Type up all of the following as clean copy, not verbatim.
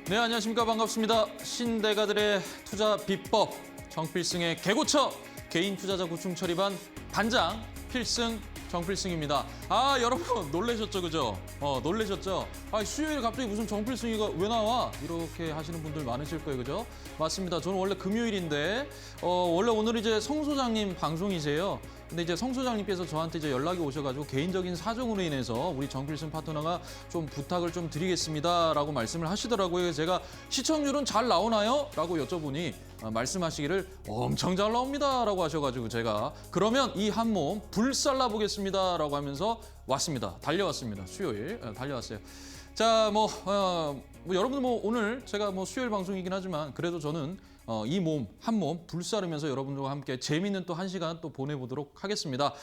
네, 안녕하십니까. 반갑습니다. 신대가들의 투자 비법, 정필승의 개고쳐, 개인 투자자 구충 처리반 반장 필승 정필승입니다. 아, 여러분 놀라셨죠, 그죠? 놀라셨죠? 아, 수요일에 갑자기 무슨 정필승이가 왜 나와? 이렇게 하시는 분들 많으실 거예요, 그죠? 맞습니다. 저는 원래 금요일인데 원래 오늘 이제 성 소장님 방송이세요. 근데 이제 성 소장님께서 저한테 이제 연락이 오셔가지고 개인적인 사정으로 인해서 우리 정필승 파트너가 좀 부탁을 좀 드리겠습니다라고 말씀을 하시더라고요. 제가 시청률은 잘 나오나요? 라고 여쭤보니 말씀하시기를 엄청 잘 나옵니다라고 하셔가지고 제가 그러면 이 한 몸 불살라 보겠습니다라고 하면서 왔습니다. 달려왔습니다. 수요일 달려왔어요. 자, 여러분들 오늘 제가 수요일 방송이긴 하지만 그래도 저는 이 몸, 한 몸 불사르면서 여러분들과 함께 재미있는 또 한 시간 또 보내보도록 하겠습니다.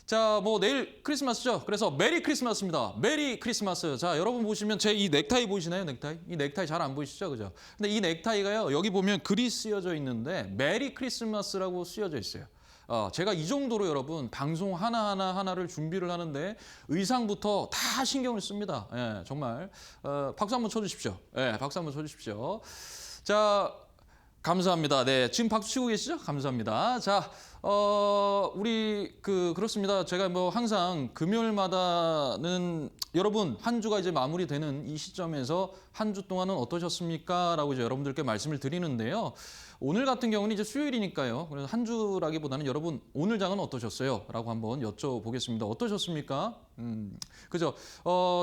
자, 내일 크리스마스죠? 그래서 메리 크리스마스입니다. 메리 크리스마스. 자, 여러분 보시면 제 이 넥타이 보이시나요? 넥타이? 이 넥타이 잘 안 보이시죠? 그죠? 근데 이 넥타이가요, 여기 보면 글이 쓰여져 있는데 메리 크리스마스라고 쓰여져 있어요. 제가 이 정도로 여러분 방송 하나를 준비를 하는데 의상부터 다 신경을 씁니다. 예, 정말. 박수 한번 쳐주십시오. 예, 박수 한번 쳐주십시오. 자, 감사합니다. 네, 지금 박수 치고 계시죠? 감사합니다. 자, 그렇습니다. 제가 항상 금요일마다는 여러분 한 주가 이제 마무리되는 이 시점에서 한 주 동안은 어떠셨습니까? 라고 이제 여러분들께 말씀을 드리는데요. 오늘 같은 경우는 이제 수요일이니까요. 그래서 한 주라기보다는 여러분 오늘 장은 어떠셨어요? 라고 한번 여쭤보겠습니다. 어떠셨습니까? 그죠?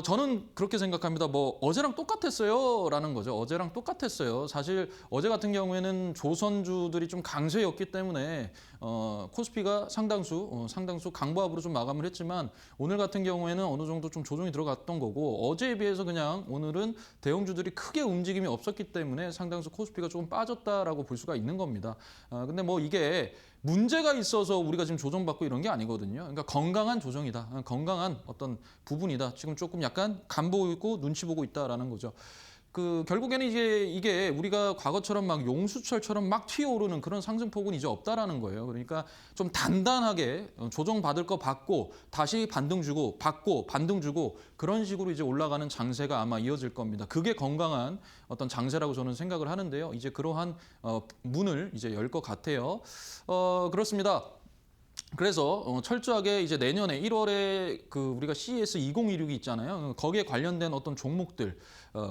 저는 그렇게 생각합니다. 어제랑 똑같았어요. 라는 거죠. 어제랑 똑같았어요. 사실 어제 같은 경우에는 조선주들이 좀 강세였기 때문에 코스피가 상당수 강보합으로 좀 마감을 했지만 오늘 같은 경우에는 어느 정도 좀 조정이 들어갔던 거고 어제에 비해서 그냥 오늘은 대형주들이 크게 움직임이 없었기 때문에 상당수 코스피가 조금 빠졌다라고 볼 수가 있는 겁니다. 근데 이게 문제가 있어서 우리가 지금 조정받고 이런 게 아니거든요. 그러니까 건강한 조정이다. 건강한 어떤 부분이다. 지금 조금 약간 간 보이고 눈치 보고 있다라는 거죠. 결국에는 이게 우리가 과거처럼 막 용수철처럼 막 튀어오르는 그런 상승폭은 이제 없다라는 거예요. 그러니까 좀 단단하게 조정받을 거 받고 다시 반등 주고 받고 반등 주고 그런 식으로 이제 올라가는 장세가 아마 이어질 겁니다. 그게 건강한 어떤 장세라고 저는 생각을 하는데요. 이제 그러한 문을 이제 열 것 같아요. 그렇습니다. 그래서 철저하게 이제 내년에 1월에 우리가 CES 2016이 있잖아요. 거기에 관련된 어떤 종목들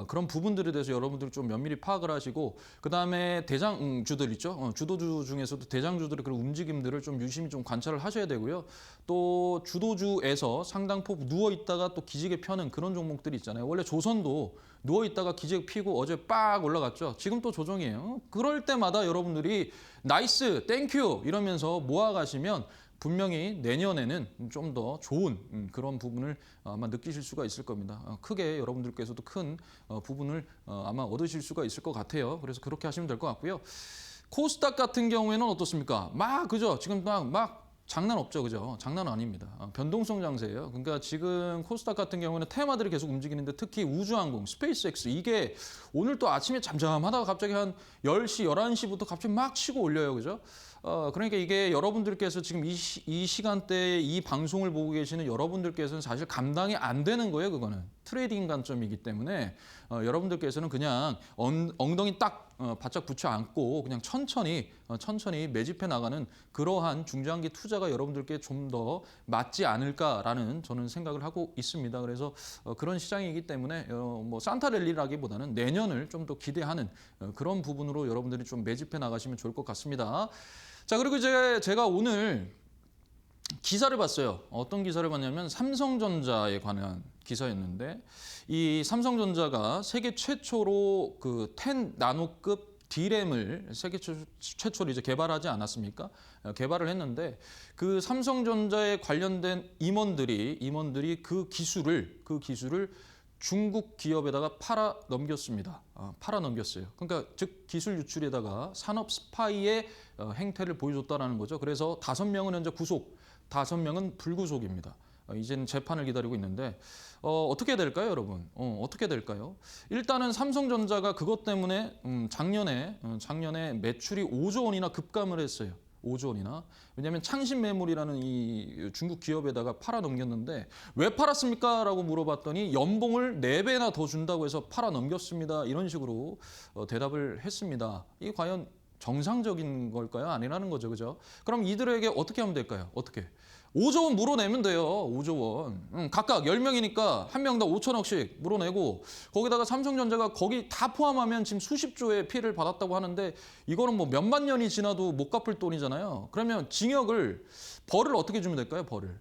그런 부분들에 대해서 여러분들이 좀 면밀히 파악을 하시고 그다음에 대장주들 있죠. 주도주 중에서도 대장주들의 그런 움직임들을 좀 유심히 좀 관찰을 하셔야 되고요. 또 주도주에서 상당폭 누워 있다가 또 기지개 펴는 그런 종목들이 있잖아요. 원래 조선도 누워 있다가 기지개 피고 어제 빡 올라갔죠. 지금 또 조정이에요. 그럴 때마다 여러분들이 나이스, 땡큐 이러면서 모아 가시면 분명히 내년에는 좀 더 좋은 그런 부분을 아마 느끼실 수가 있을 겁니다. 크게 여러분들께서도 큰 부분을 아마 얻으실 수가 있을 것 같아요. 그래서 그렇게 하시면 될 것 같고요. 코스닥 같은 경우에는 어떻습니까? 그죠? 지금 막 장난 없죠, 그죠? 장난 아닙니다. 변동성 장세예요. 그러니까 지금 코스닥 같은 경우는 테마들이 계속 움직이는데 특히 우주항공, 스페이스X 이게 오늘 또 아침에 잠잠하다가 갑자기 한 10시, 11시부터 갑자기 막 치고 올려요, 그죠? 그러니까 이게 여러분들께서 지금 이 시간대에 이 방송을 보고 계시는 여러분들께서는 사실 감당이 안 되는 거예요, 그거는. 트레이딩 관점이기 때문에 여러분들께서는 그냥 엉덩이 딱 바짝 붙여 안고 그냥 천천히 매집해 나가는 그러한 중장기 투자가 여러분들께 좀 더 맞지 않을까라는 저는 생각을 하고 있습니다. 그래서 그런 시장이기 때문에 산타랠리라기보다는 내년을 좀 더 기대하는 그런 부분으로 여러분들이 좀 매집해 나가시면 좋을 것 같습니다. 자, 그리고 제가 오늘 기사를 봤어요. 어떤 기사를 봤냐면 삼성전자에 관한 기사였는데 이 삼성전자가 세계 최초로 10 나노급 D램을 세계 최초로 이제 개발하지 않았습니까? 개발을 했는데 그 삼성전자에 관련된 임원들이 그 기술을 중국 기업에다가 팔아 넘겼습니다. 팔아 넘겼어요. 그러니까 즉 기술 유출에다가 산업 스파이의 행태를 보여줬다는 거죠. 그래서 5명은 현재 구속, 5명은 불구속입니다. 이제는 재판을 기다리고 있는데 어떻게 될까요, 여러분? 어떻게 될까요? 일단은 삼성전자가 그것 때문에 작년에 매출이 5조 원이나 급감을 했어요. 5조 원이나. 왜냐하면 창신매물이라는 이 중국 기업에다가 팔아 넘겼는데 왜 팔았습니까? 라고 물어봤더니 연봉을 4배나 더 준다고 해서 팔아 넘겼습니다. 이런 식으로 대답을 했습니다. 이게 과연 정상적인 걸까요? 아니라는 거죠. 그죠? 그럼 이들에게 어떻게 하면 될까요? 어떻게? 5조 원 물어내면 돼요. 5조 원. 각각 10명이니까 한 명당 5천억씩 물어내고 거기다가 삼성전자가 거기 다 포함하면 지금 수십조의 피해를 받았다고 하는데 이거는 뭐 몇만 년이 지나도 못 갚을 돈이잖아요. 그러면 징역을 벌을 어떻게 주면 될까요? 벌을.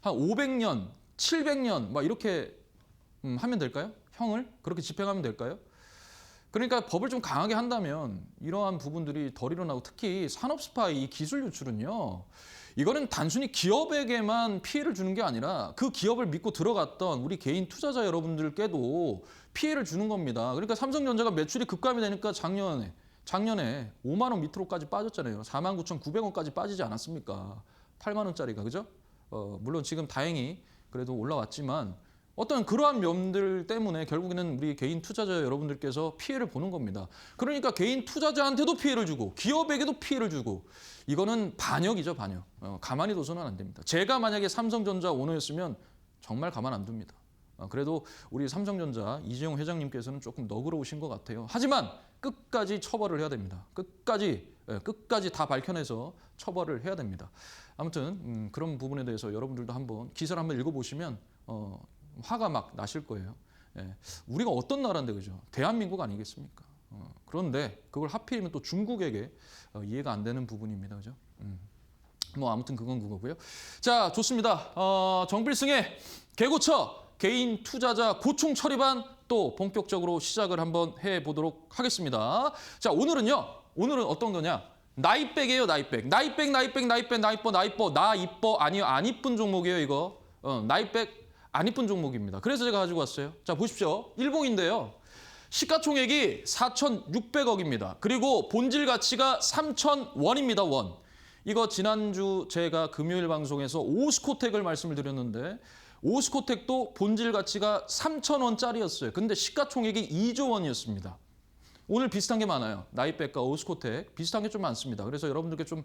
한 500년, 700년 막 이렇게 하면 될까요? 형을? 그렇게 집행하면 될까요? 그러니까 법을 좀 강하게 한다면 이러한 부분들이 덜 일어나고 특히 산업 스파이 이 기술 유출은요. 이거는 단순히 기업에게만 피해를 주는 게 아니라 그 기업을 믿고 들어갔던 우리 개인 투자자 여러분들께도 피해를 주는 겁니다. 그러니까 삼성전자가 매출이 급감이 되니까 작년에 5만 원 밑으로까지 빠졌잖아요. 49,900원까지 빠지지 않았습니까? 8만 원짜리가 그죠? 물론 지금 다행히 그래도 올라왔지만 어떤 그러한 면들 때문에 결국에는 우리 개인 투자자 여러분들께서 피해를 보는 겁니다. 그러니까 개인 투자자한테도 피해를 주고 기업에게도 피해를 주고 이거는 반역이죠, 반역. 가만히 둬서는 안 됩니다. 제가 만약에 삼성전자 오너였으면 정말 가만 안 둡니다. 그래도 우리 삼성전자 이재용 회장님께서는 조금 너그러우신 것 같아요. 하지만 끝까지 처벌을 해야 됩니다. 끝까지 다 밝혀내서 처벌을 해야 됩니다. 아무튼 그런 부분에 대해서 여러분들도 한번 기사를 한번 읽어보시면 화가 막 나실 거예요. 예. 우리가 어떤 나라인데 그죠? 대한민국 아니겠습니까? 그런데 그걸 하필이면 또 중국에게 이해가 안 되는 부분입니다. 그죠? 뭐 아무튼 그건 그거고요. 자, 좋습니다. 정필승의 개고쳐 개인 투자자 고충 처리반 또 본격적으로 시작을 한번 해보도록 하겠습니다. 자, 오늘은 어떤 거냐? 나이백이에요, 나이백. 나 이뻐 아니요, 안 이쁜 종목이에요, 이거. 나이백 안 이쁜 종목입니다. 그래서 제가 가지고 왔어요. 자, 보십시오. 일봉인데요. 시가총액이 4,600억입니다. 그리고 본질 가치가 3,000원입니다. 원. 이거 지난주 제가 금요일 방송에서 오스코텍을 말씀을 드렸는데 오스코텍도 본질 가치가 3,000원짜리였어요. 근데 시가총액이 2조 원이었습니다. 오늘 비슷한 게 많아요. 나이백과 오스코텍 비슷한 게 좀 많습니다. 그래서 여러분들께 좀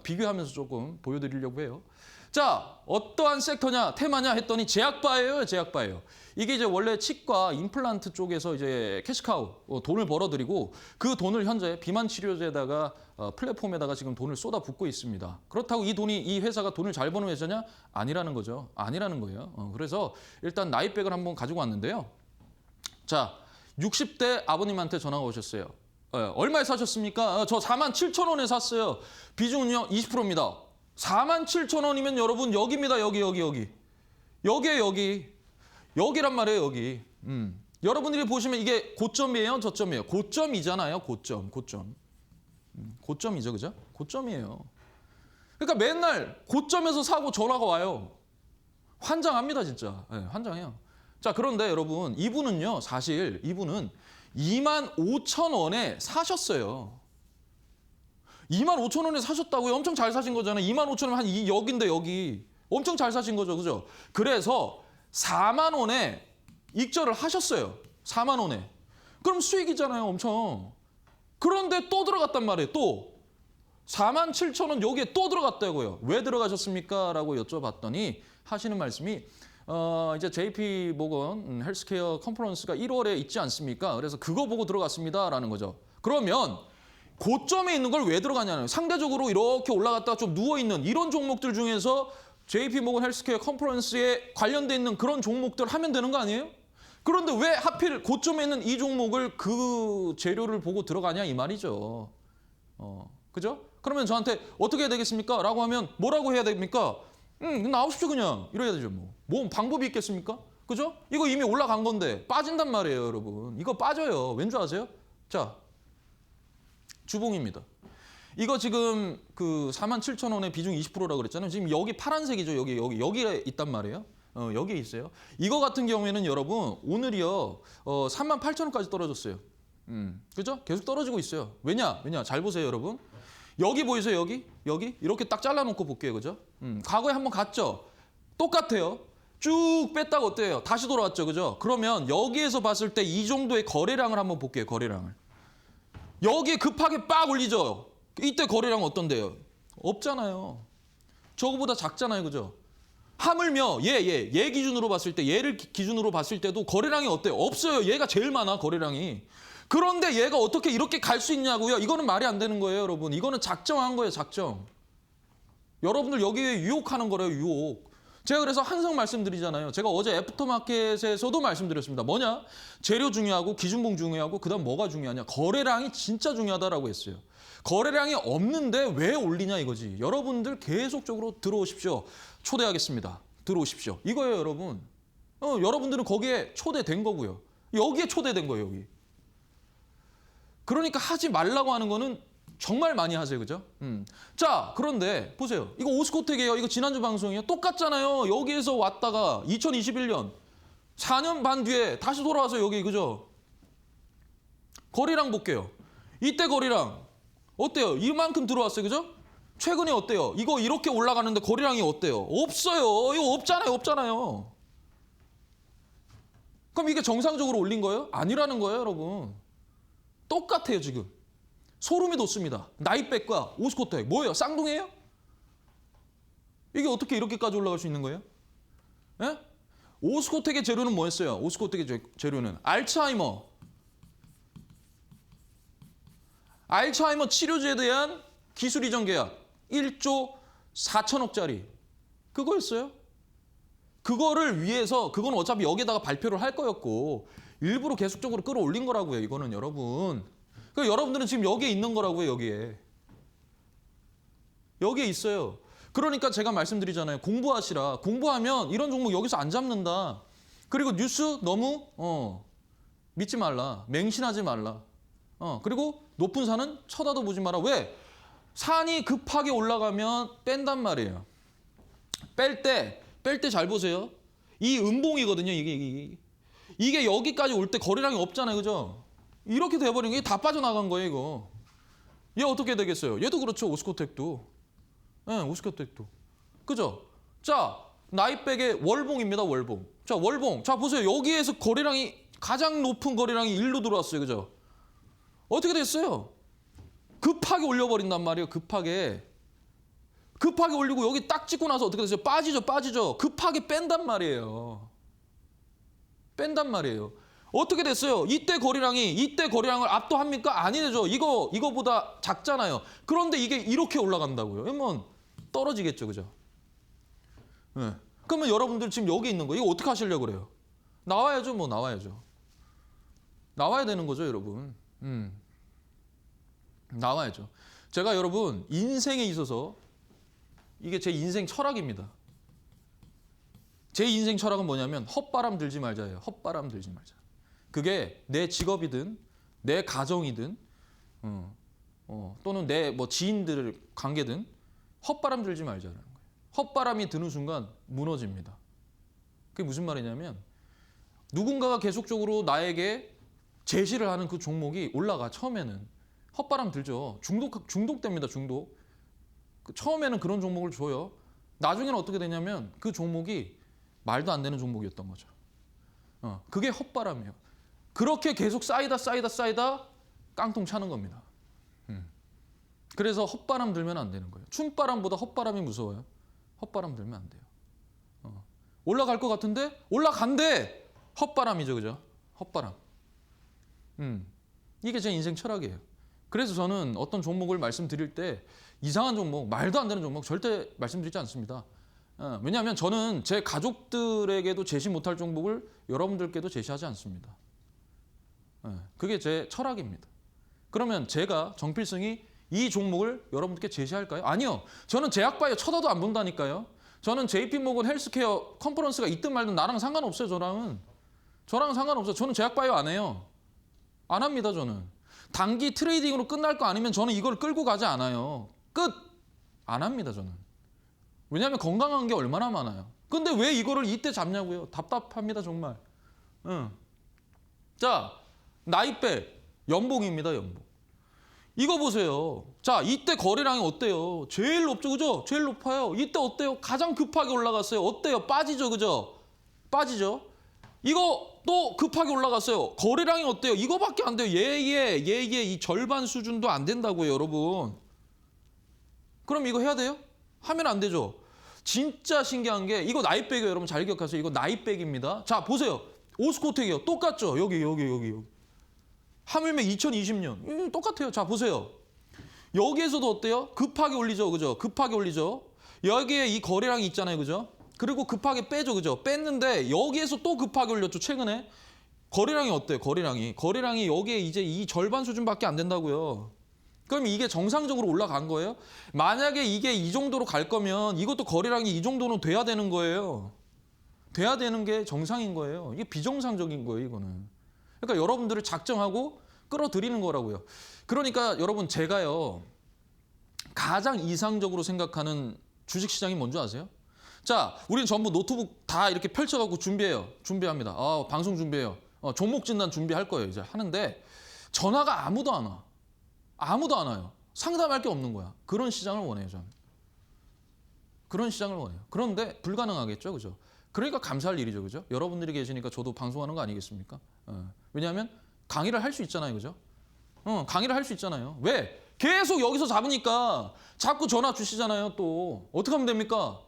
비교하면서 조금 보여드리려고 해요. 자, 어떠한 섹터냐, 테마냐 했더니 제약바예요, 제약바예요. 이게 이제 원래 치과 임플란트 쪽에서 이제 캐시카우 돈을 벌어들이고 그 돈을 현재 비만 치료제에다가 플랫폼에다가 지금 돈을 쏟아붓고 있습니다. 그렇다고 이 회사가 돈을 잘 버는 회사냐? 아니라는 거죠. 아니라는 거예요. 그래서 일단 나이백을 한번 가지고 왔는데요. 자, 60대 아버님한테 전화가 오셨어요. 얼마에 사셨습니까? 저 47,000원에 샀어요. 비중은요 20%입니다. 47,000원이면 여러분 여기입니다. 여기란 말이에요. 여기. 여러분들이 보시면 이게 고점이에요, 저점이에요. 고점이잖아요. 고점이죠, 그죠? 고점이에요. 그러니까 맨날 고점에서 사고 전화가 와요. 환장합니다, 진짜. 네, 환장해요. 자, 그런데 여러분 사실 이분은 25,000원에 사셨어요. 25,000원에 사셨다고요? 엄청 잘 사신 거잖아요. 25,000원 한 여기인데 여기. 엄청 잘 사신 거죠. 그죠? 그래서 4만 원에 익절을 하셨어요. 4만 원에. 그럼 수익이잖아요. 엄청. 그런데 또 들어갔단 말이에요. 또. 47,000원 여기에 또 들어갔다고요. 왜 들어가셨습니까? 라고 여쭤봤더니 하시는 말씀이 이제 JP 모건 헬스케어 컨퍼런스가 1월에 있지 않습니까? 그래서 그거 보고 들어갔습니다. 라는 거죠. 그러면 고점에 있는 걸 왜 들어가냐는 상대적으로 이렇게 올라갔다가 좀 누워있는 이런 종목들 중에서 JP 모건 헬스케어 컨퍼런스에 관련돼 있는 그런 종목들 하면 되는 거 아니에요? 그런데 왜 하필 고점에 있는 이 종목을 그 재료를 보고 들어가냐 이 말이죠. 그죠? 그러면 저한테 어떻게 해야 되겠습니까? 라고 하면 뭐라고 해야 됩니까? 나오십시오 그냥 이래야 되죠. 뭐 방법이 있겠습니까? 그죠? 이거 이미 올라간 건데 빠진단 말이에요, 여러분. 이거 빠져요. 왠 줄 아세요? 자, 주봉입니다. 이거 지금 그 47,000원에 비중 20%라고 그랬잖아요. 지금 여기 파란색이죠. 여기에 있단 말이에요. 여기에 있어요. 이거 같은 경우에는 여러분 오늘이요 38,000원까지 떨어졌어요. 그죠? 계속 떨어지고 있어요. 왜냐? 잘 보세요, 여러분. 여기 보이세요? 여기 이렇게 딱 잘라놓고 볼게요, 그죠? 과거에 한번 갔죠. 똑같아요. 쭉 뺐다가 어때요? 다시 돌아왔죠, 그죠? 그러면 여기에서 봤을 때 이 정도의 거래량을 한번 볼게요, 거래량을. 여기에 급하게 빡 올리죠. 이때 거래량 어떤데요? 없잖아요. 저거보다 작잖아요. 그죠? 하물며 얘 기준으로 봤을 때, 얘를 기준으로 봤을 때도 거래량이 어때요? 없어요. 얘가 제일 많아, 거래량이. 그런데 얘가 어떻게 이렇게 갈 수 있냐고요? 이거는 말이 안 되는 거예요, 여러분. 이거는 작정한 거예요, 작정. 여러분들 여기에 유혹하는 거래요, 유혹. 제가 그래서 항상 말씀드리잖아요. 제가 어제 애프터마켓에서도 말씀드렸습니다. 뭐냐? 재료 중요하고 기준봉 중요하고 그다음 뭐가 중요하냐? 거래량이 진짜 중요하다라고 했어요. 거래량이 없는데 왜 올리냐 이거지. 여러분들 계속적으로 들어오십시오. 초대하겠습니다. 들어오십시오. 이거예요, 여러분. 여러분들은 거기에 초대된 거고요. 여기에 초대된 거예요, 여기. 그러니까 하지 말라고 하는 거는 정말 많이 하세요. 그죠? 자, 그런데 보세요. 이거 오스코텍이에요. 이거 지난주 방송이에요. 똑같잖아요. 여기에서 왔다가 2021년 4년 반 뒤에 다시 돌아와서 여기, 그죠? 거래량 볼게요. 이때 거래량 어때요? 이만큼 들어왔어요. 그죠? 최근에 어때요? 이거 이렇게 올라가는데 거래량이 어때요? 없어요. 이거 없잖아요. 없잖아요. 그럼 이게 정상적으로 올린 거예요? 아니라는 거예요, 여러분. 똑같아요, 지금. 소름이 돋습니다. 나이백과 오스코텍 뭐예요? 쌍둥이에요? 이게 어떻게 이렇게까지 올라갈 수 있는 거예요? 예? 오스코텍의 재료는 뭐였어요? 오스코텍의 재료는 알츠하이머 치료제에 대한 기술 이전 계약 1조 4천억짜리 그거였어요. 그거를 위해서 그건 어차피 여기다가 발표를 할 거였고 일부러 계속적으로 끌어올린 거라고요. 이거는 여러분. 그러니까 여러분들은 지금 여기에 있는 거라고요. 여기에 있어요. 그러니까 제가 말씀드리잖아요. 공부하시라. 공부하면 이런 종목 여기서 안 잡는다. 그리고 뉴스 너무 믿지 말라. 맹신하지 말라. 그리고 높은 산은 쳐다도 보지 마라. 왜? 산이 급하게 올라가면 뺀단 말이에요. 뺄 때 잘 보세요. 이 음봉이거든요. 이게 여기까지 올 때 거래량이 없잖아요. 그죠? 이렇게 돼버린 게 다 빠져나간 거예요, 이거. 얘 어떻게 되겠어요? 얘도 그렇죠, 오스코텍도. 네, 오스코텍도. 그죠? 자, 나이백의 월봉입니다, 월봉. 자, 월봉. 자, 보세요. 여기에서 거래량이, 가장 높은 거래량이 일로 들어왔어요, 그죠? 어떻게 됐어요? 급하게 올려버린단 말이에요, 급하게. 급하게 올리고 여기 딱 찍고 나서 어떻게 됐어요? 빠지죠. 급하게 뺀단 말이에요. 어떻게 됐어요? 이때 거래량을 압도합니까? 아니죠. 이거보다 작잖아요. 그런데 이게 이렇게 올라간다고요. 그러면 떨어지겠죠. 그죠? 네. 그러면 여러분들 지금 여기 있는 거 이거 어떻게 하시려고 그래요? 나와야죠. 나와야죠. 나와야 되는 거죠, 여러분. 나와야죠. 제가 여러분 인생에 있어서 이게 제 인생 철학입니다. 제 인생 철학은 뭐냐면 헛바람 들지 말자예요. 헛바람 들지 말자. 그게 내 직업이든 내 가정이든 또는 내 뭐 지인들 관계든 헛바람 들지 말자라는 거예요. 헛바람이 드는 순간 무너집니다. 그게 무슨 말이냐면 누군가가 계속적으로 나에게 제시를 하는 그 종목이 올라가. 처음에는 헛바람 들죠. 중독됩니다. 중독. 처음에는 그런 종목을 줘요. 나중에는 어떻게 되냐면 그 종목이 말도 안 되는 종목이었던 거죠. 그게 헛바람이에요. 그렇게 계속 쌓이다 깡통 차는 겁니다. 그래서 헛바람 들면 안 되는 거예요. 춤바람보다 헛바람이 무서워요. 헛바람 들면 안 돼요. 올라갈 것 같은데 올라간대. 헛바람이죠, 그죠? 헛바람. 이게 제 인생 철학이에요. 그래서 저는 어떤 종목을 말씀드릴 때 이상한 종목, 말도 안 되는 종목 절대 말씀드리지 않습니다. 왜냐하면 저는 제 가족들에게도 제시 못할 종목을 여러분들께도 제시하지 않습니다. 그게 제 철학입니다. 그러면 제가 정필승이 이 종목을 여러분들께 제시할까요? 아니요. 저는 제약바이오 쳐다도 안 본다니까요. 저는 JP모건 헬스케어 컨퍼런스가 있든 말든 나랑 상관없어요. 저랑은 상관없어요. 저는 제약바이오 안 해요. 안 합니다. 저는. 단기 트레이딩으로 끝날 거 아니면 저는 이걸 끌고 가지 않아요. 끝! 안 합니다. 저는. 왜냐하면 건강한 게 얼마나 많아요. 근데 왜 이거를 이때 잡냐고요. 답답합니다. 정말. 자, 나이백 연봉입니다. 연봉. 이거 보세요. 자, 이때 거래량이 어때요? 제일 높죠. 그죠? 제일 높아요. 이때 어때요? 가장 급하게 올라갔어요. 어때요? 빠지죠. 그죠? 빠지죠. 이거 또 급하게 올라갔어요. 거래량이 어때요? 이거밖에 안 돼요. 이 절반 수준도 안 된다고요, 여러분. 그럼 이거 해야 돼요? 하면 안 되죠. 진짜 신기한 게 이거 나이백이에요. 여러분 잘 기억하세요. 이거 나이백입니다. 자 보세요. 오스코텍이요. 똑같죠. 여기. 하물며 2020년 똑같아요. 자 보세요. 여기에서도 어때요? 급하게 올리죠. 그죠? 급하게 올리죠. 여기에 이 거래량이 있잖아요. 그죠? 그리고 급하게 빼죠. 그죠? 뺐는데 여기에서 또 급하게 올렸죠. 최근에. 거래량이 어때요? 거래량이 여기에 이제 이 절반 수준밖에 안 된다고요. 그럼 이게 정상적으로 올라간 거예요? 만약에 이게 이 정도로 갈 거면 이것도 거래량이 이 정도는 돼야 되는 거예요. 돼야 되는 게 정상인 거예요. 이게 비정상적인 거예요, 이거는. 그러니까 여러분들을 작정하고 끌어들이는 거라고요. 그러니까 여러분 제가요. 가장 이상적으로 생각하는 주식시장이 뭔지 아세요? 자, 우리는 전부 노트북 다 이렇게 펼쳐갖고 준비합니다. 방송 준비해요. 종목 진단 준비할 거예요. 이제 하는데 전화가 아무도 안 와. 아무도 안 와요. 상담할 게 없는 거야. 그런 시장을 원해요, 저는. 그런 시장을 원해요. 그런데 불가능하겠죠, 그죠? 그러니까 감사할 일이죠, 그죠? 여러분들이 계시니까 저도 방송하는 거 아니겠습니까? 왜냐하면 강의를 할 수 있잖아요, 그죠? 강의를 할 수 있잖아요. 왜? 계속 여기서 잡으니까 자꾸 전화 주시잖아요, 또. 어떻게 하면 됩니까?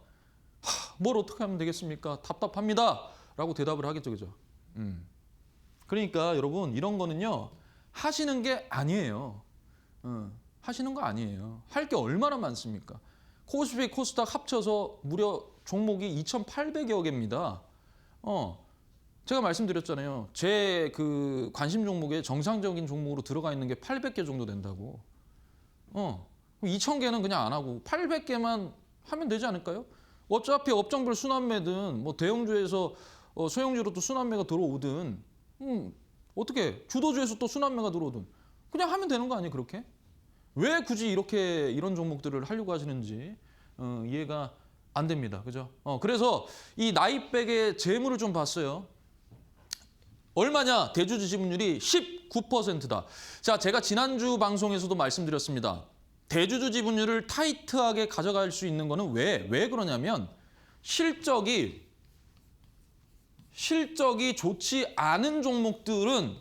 뭘 어떻게 하면 되겠습니까? 답답합니다. 라고 대답을 하겠죠, 그죠? 그러니까 여러분 이런 거는요. 하시는 게 아니에요. 하시는 거 아니에요. 할 게 얼마나 많습니까? 코스피, 코스닥 합쳐서 무려 종목이 2,800여 개입니다. 제가 말씀드렸잖아요. 제 그 관심 종목에 정상적인 종목으로 들어가 있는 게 800개 정도 된다고. 2,000개는 그냥 안 하고 800개만 하면 되지 않을까요? 어차피 업종별 순환매든 뭐 대형주에서 소형주로 또 순환매가 들어오든 어떻게 주도주에서 또 순환매가 들어오든 그냥 하면 되는 거 아니에요, 그렇게? 왜 굳이 이렇게 이런 종목들을 하려고 하시는지 이해가 안 됩니다. 그죠? 그래서 이 나이백의 재물을 좀 봤어요. 얼마냐? 대주주 지분율이 19%다. 자, 제가 지난주 방송에서도 말씀드렸습니다. 대주주 지분율을 타이트하게 가져갈 수 있는 거는 왜 그러냐면 실적이 좋지 않은 종목들은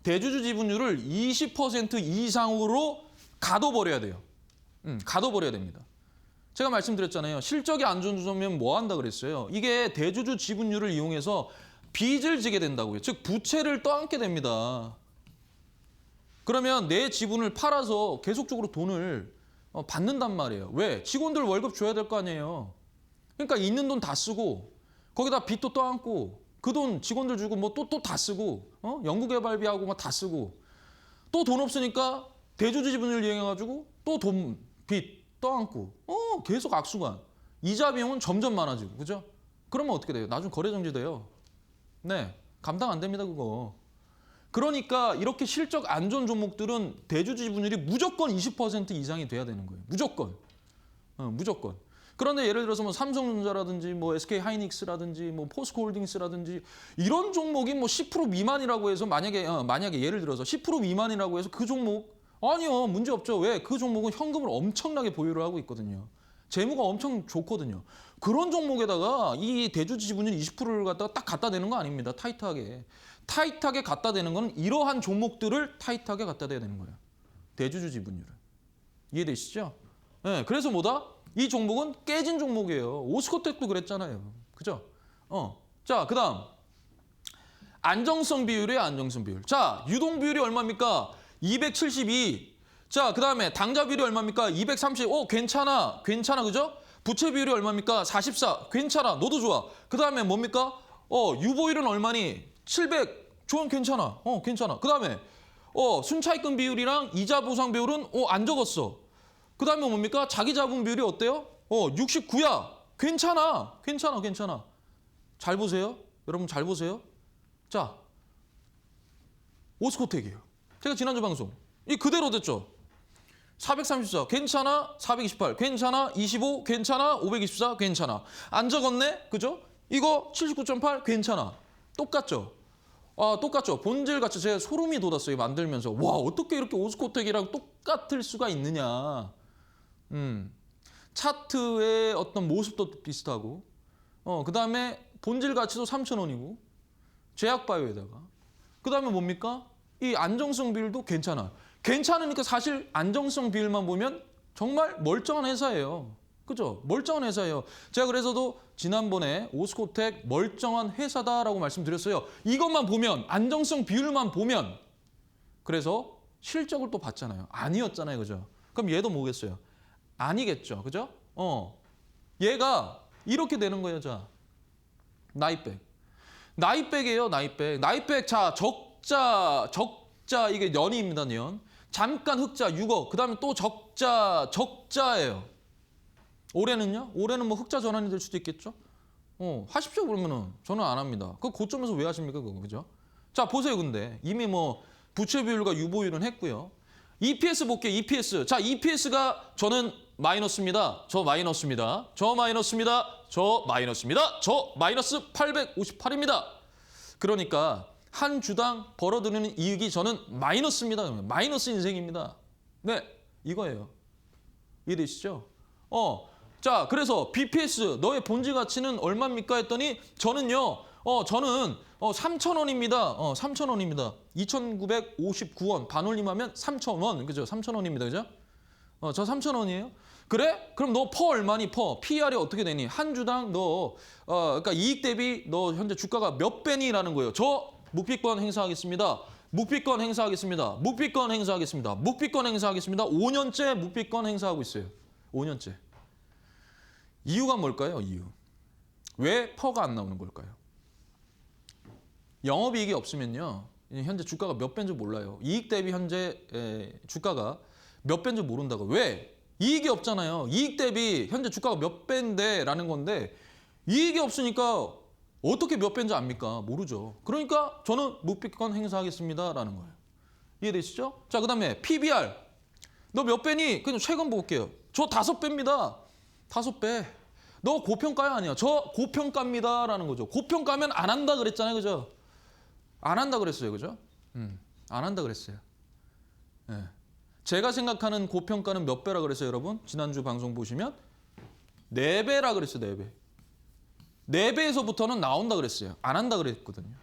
대주주 지분율을 20% 이상으로 가둬버려야 돼요. 가둬버려야 됩니다. 제가 말씀드렸잖아요. 실적이 안 좋으면 뭐 한다 그랬어요? 이게 대주주 지분율을 이용해서 빚을 지게 된다고요. 즉 부채를 떠안게 됩니다. 그러면 내 지분을 팔아서 계속적으로 돈을 받는단 말이에요. 왜? 직원들 월급 줘야 될 거 아니에요. 그러니까 있는 돈 다 쓰고 거기다 빚도 떠안고 그 돈 직원들 주고 뭐 또 다 쓰고 연구개발비하고 막 다 쓰고 또 돈 없으니까 대주주 지분을 이용해가지고 또 돈, 빚 떠안고 계속 악순환. 이자 비용은 점점 많아지고 그죠? 그러면 어떻게 돼요? 나중 거래 정지돼요. 네, 감당 안 됩니다 그거. 그러니까 이렇게 실적 안 좋은 종목들은 대주주 지분율이 무조건 20% 이상이 돼야 되는 거예요. 무조건. 무조건. 그런데 예를 들어서 뭐 삼성전자라든지 뭐 SK하이닉스라든지 뭐 포스코홀딩스라든지 이런 종목이 뭐 10% 미만이라고 해서 만약에 예를 들어서 10% 미만이라고 해서 그 종목 아니요. 문제 없죠. 왜? 그 종목은 현금을 엄청나게 보유를 하고 있거든요. 재무가 엄청 좋거든요. 그런 종목에다가 이 대주주 지분율 20%를 갖다가 딱 갖다 대는 거 아닙니다. 타이트하게 갖다 대는 건 이러한 종목들을 타이트하게 갖다 대야 되는 거예요. 대주주 지분율을. 이해되시죠? 네, 그래서 뭐다? 이 종목은 깨진 종목이에요. 오스코텍도 그랬잖아요. 그죠? 자, 그다음 안정성 비율이에요. 안정성 비율. 자, 유동 비율이 얼마입니까? 272. 자, 그다음에 당좌 비율이 얼마입니까? 230. 괜찮아. 그죠? 부채 비율이 얼마입니까? 44. 괜찮아. 너도 좋아. 그다음에 뭡니까? 유보율은 얼마니? 700. 좋은 괜찮아. 괜찮아. 그다음에 순차입금 비율이랑 이자 보상 비율은 안 적었어. 그다음에 뭡니까? 자기 자본 비율이 어때요? 69야. 괜찮아. 잘 보세요. 여러분 잘 보세요. 자, 오스코텍이에요. 제가 지난주 방송 이 그대로 됐죠. 434 괜찮아. 428 괜찮아. 25 괜찮아. 524 괜찮아. 안 적었네. 그죠? 이거 79.8 괜찮아. 똑같죠? 똑같죠. 본질 같이 제가 소름이 돋았어요. 만들면서. 와, 어떻게 이렇게 오스코텍이랑 똑같을 수가 있느냐. 차트의 어떤 모습도 비슷하고 그다음에 본질 가치도 3,000원이고 제약바이오에다가 그다음에 뭡니까? 이 안정성 비율도 괜찮아. 괜찮으니까 사실 안정성 비율만 보면 정말 멀쩡한 회사예요. 그죠? 멀쩡한 회사예요. 제가 그래서도 지난번에 오스코텍 멀쩡한 회사다라고 말씀드렸어요. 이것만 보면, 안정성 비율만 보면, 그래서 실적을 또 봤잖아요. 아니었잖아요. 그죠? 그럼 얘도 뭐겠어요? 아니겠죠. 그죠? 얘가 이렇게 되는 거예요. 자, 나이백. 나이백이에요. 나이백. 나이백. 자, 적자 이게 년입니다. 년. 잠깐 흑자 6억. 그다음에 또 적자예요. 올해는요? 올해는 뭐 흑자 전환이 될 수도 있겠죠? 하십시오. 그러면은 저는 안 합니다. 그 고점에서 왜 하십니까? 그거. 그죠? 자, 보세요. 근데 이미 뭐 부채 비율과 유보율은 했고요. EPS 볼게요. EPS. 자, EPS가 저는 마이너스입니다. 저 마이너스입니다. 저 마이너스입니다. 저 마이너스입니다. 저 마이너스 858입니다. 그러니까 한 주당 벌어들이는 이익이 저는 마이너스입니다. 마이너스 인생입니다. 네, 이거예요. 이해되시죠? 자, 그래서 BPS 너의 본질 가치는 얼마입니까? 했더니 저는요. 저는 3,000원입니다. 3,000원입니다. 2,959원 반올림하면 3,000원. 그죠? 3,000원입니다. 그죠? 저 3,000원이에요. 그래? 그럼 너 퍼 얼마니? 퍼. PER이 어떻게 되니? 한 주당 너 그러니까 이익 대비 너 현재 주가가 몇 배니라는 거예요. 저 묵비권 행사하겠습니다. 묵비권 행사하겠습니다. 묵비권 행사하겠습니다. 묵비권 행사하겠습니다. 5년째 묵비권 행사하고 있어요. 5년째. 이유가 뭘까요? 이유. 왜 퍼가 안 나오는 걸까요? 영업이익이 없으면요. 현재 주가가 몇 배인 줄 몰라요. 이익 대비 현재 주가가 몇 배인 줄 모른다고. 왜? 이익이 없잖아요. 이익 대비 현재 주가가 몇 배인데 라는 건데 이익이 없으니까 어떻게 몇 배인지 압니까? 모르죠. 그러니까 저는 묵비권 행사하겠습니다 라는 거예요. 이해되시죠? 자, 그 다음에 PBR. 너 몇 배니? 그냥 최근 볼게요. 저 5배입니다. 5배. 너 고평가야 아니야? 저 고평가입니다 라는 거죠. 고평가면 안 한다 그랬잖아요. 그죠? 안 한다 그랬어요. 그죠? 안 한다 그랬어요. 네. 제가 생각하는 고평가는 몇 배라 그랬어요, 여러분? 지난주 방송 보시면 4배라 그랬어요, 4배. 4배에서부터는 나온다 그랬어요. 안 한다 그랬거든요.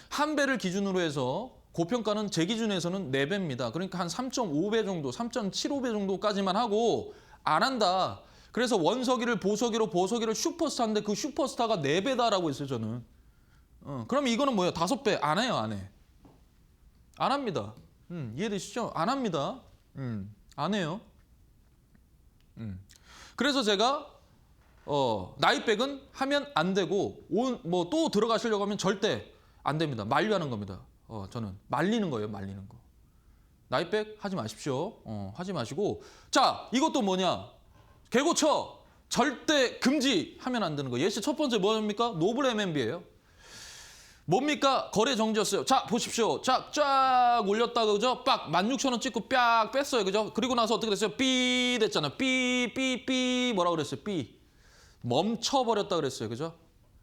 한 배를 기준으로 해서 고평가는 제 기준에서는 4배입니다. 그러니까 한 3.5배 정도, 3.75배 정도까지만 하고 안 한다. 그래서 원석이를 보석이로 보석이를 슈퍼스타인데 그 슈퍼스타가 4배다라고 했어요, 저는. 그럼 이거는 뭐예요? 5배. 안 해요, 안 해. 안 합니다. 이해되시죠? 안 합니다. 안 해요. 그래서 제가 나이백은 하면 안 되고 뭐 또 들어가시려고 하면 절대 안 됩니다. 만류하는 겁니다. 저는 말리는 거예요. 말리는 거. 나이백 하지 마십시오. 하지 마시고 자, 이것도 뭐냐? 개고쳐 절대 금지 하면 안 되는 거. 예시 첫 번째 뭐입니까? 노블 MNB예요. 뭡니까? 거래 정지였어요. 자, 보십시오. 쫙 올렸다가 그죠? 빡 16,000원 찍고 빡 뺐어요. 그죠? 그리고 나서 어떻게 됐어요? 삐 됐잖아요. 삐 뭐라 그랬어요? 삐. 멈춰버렸다 그랬어요. 그죠?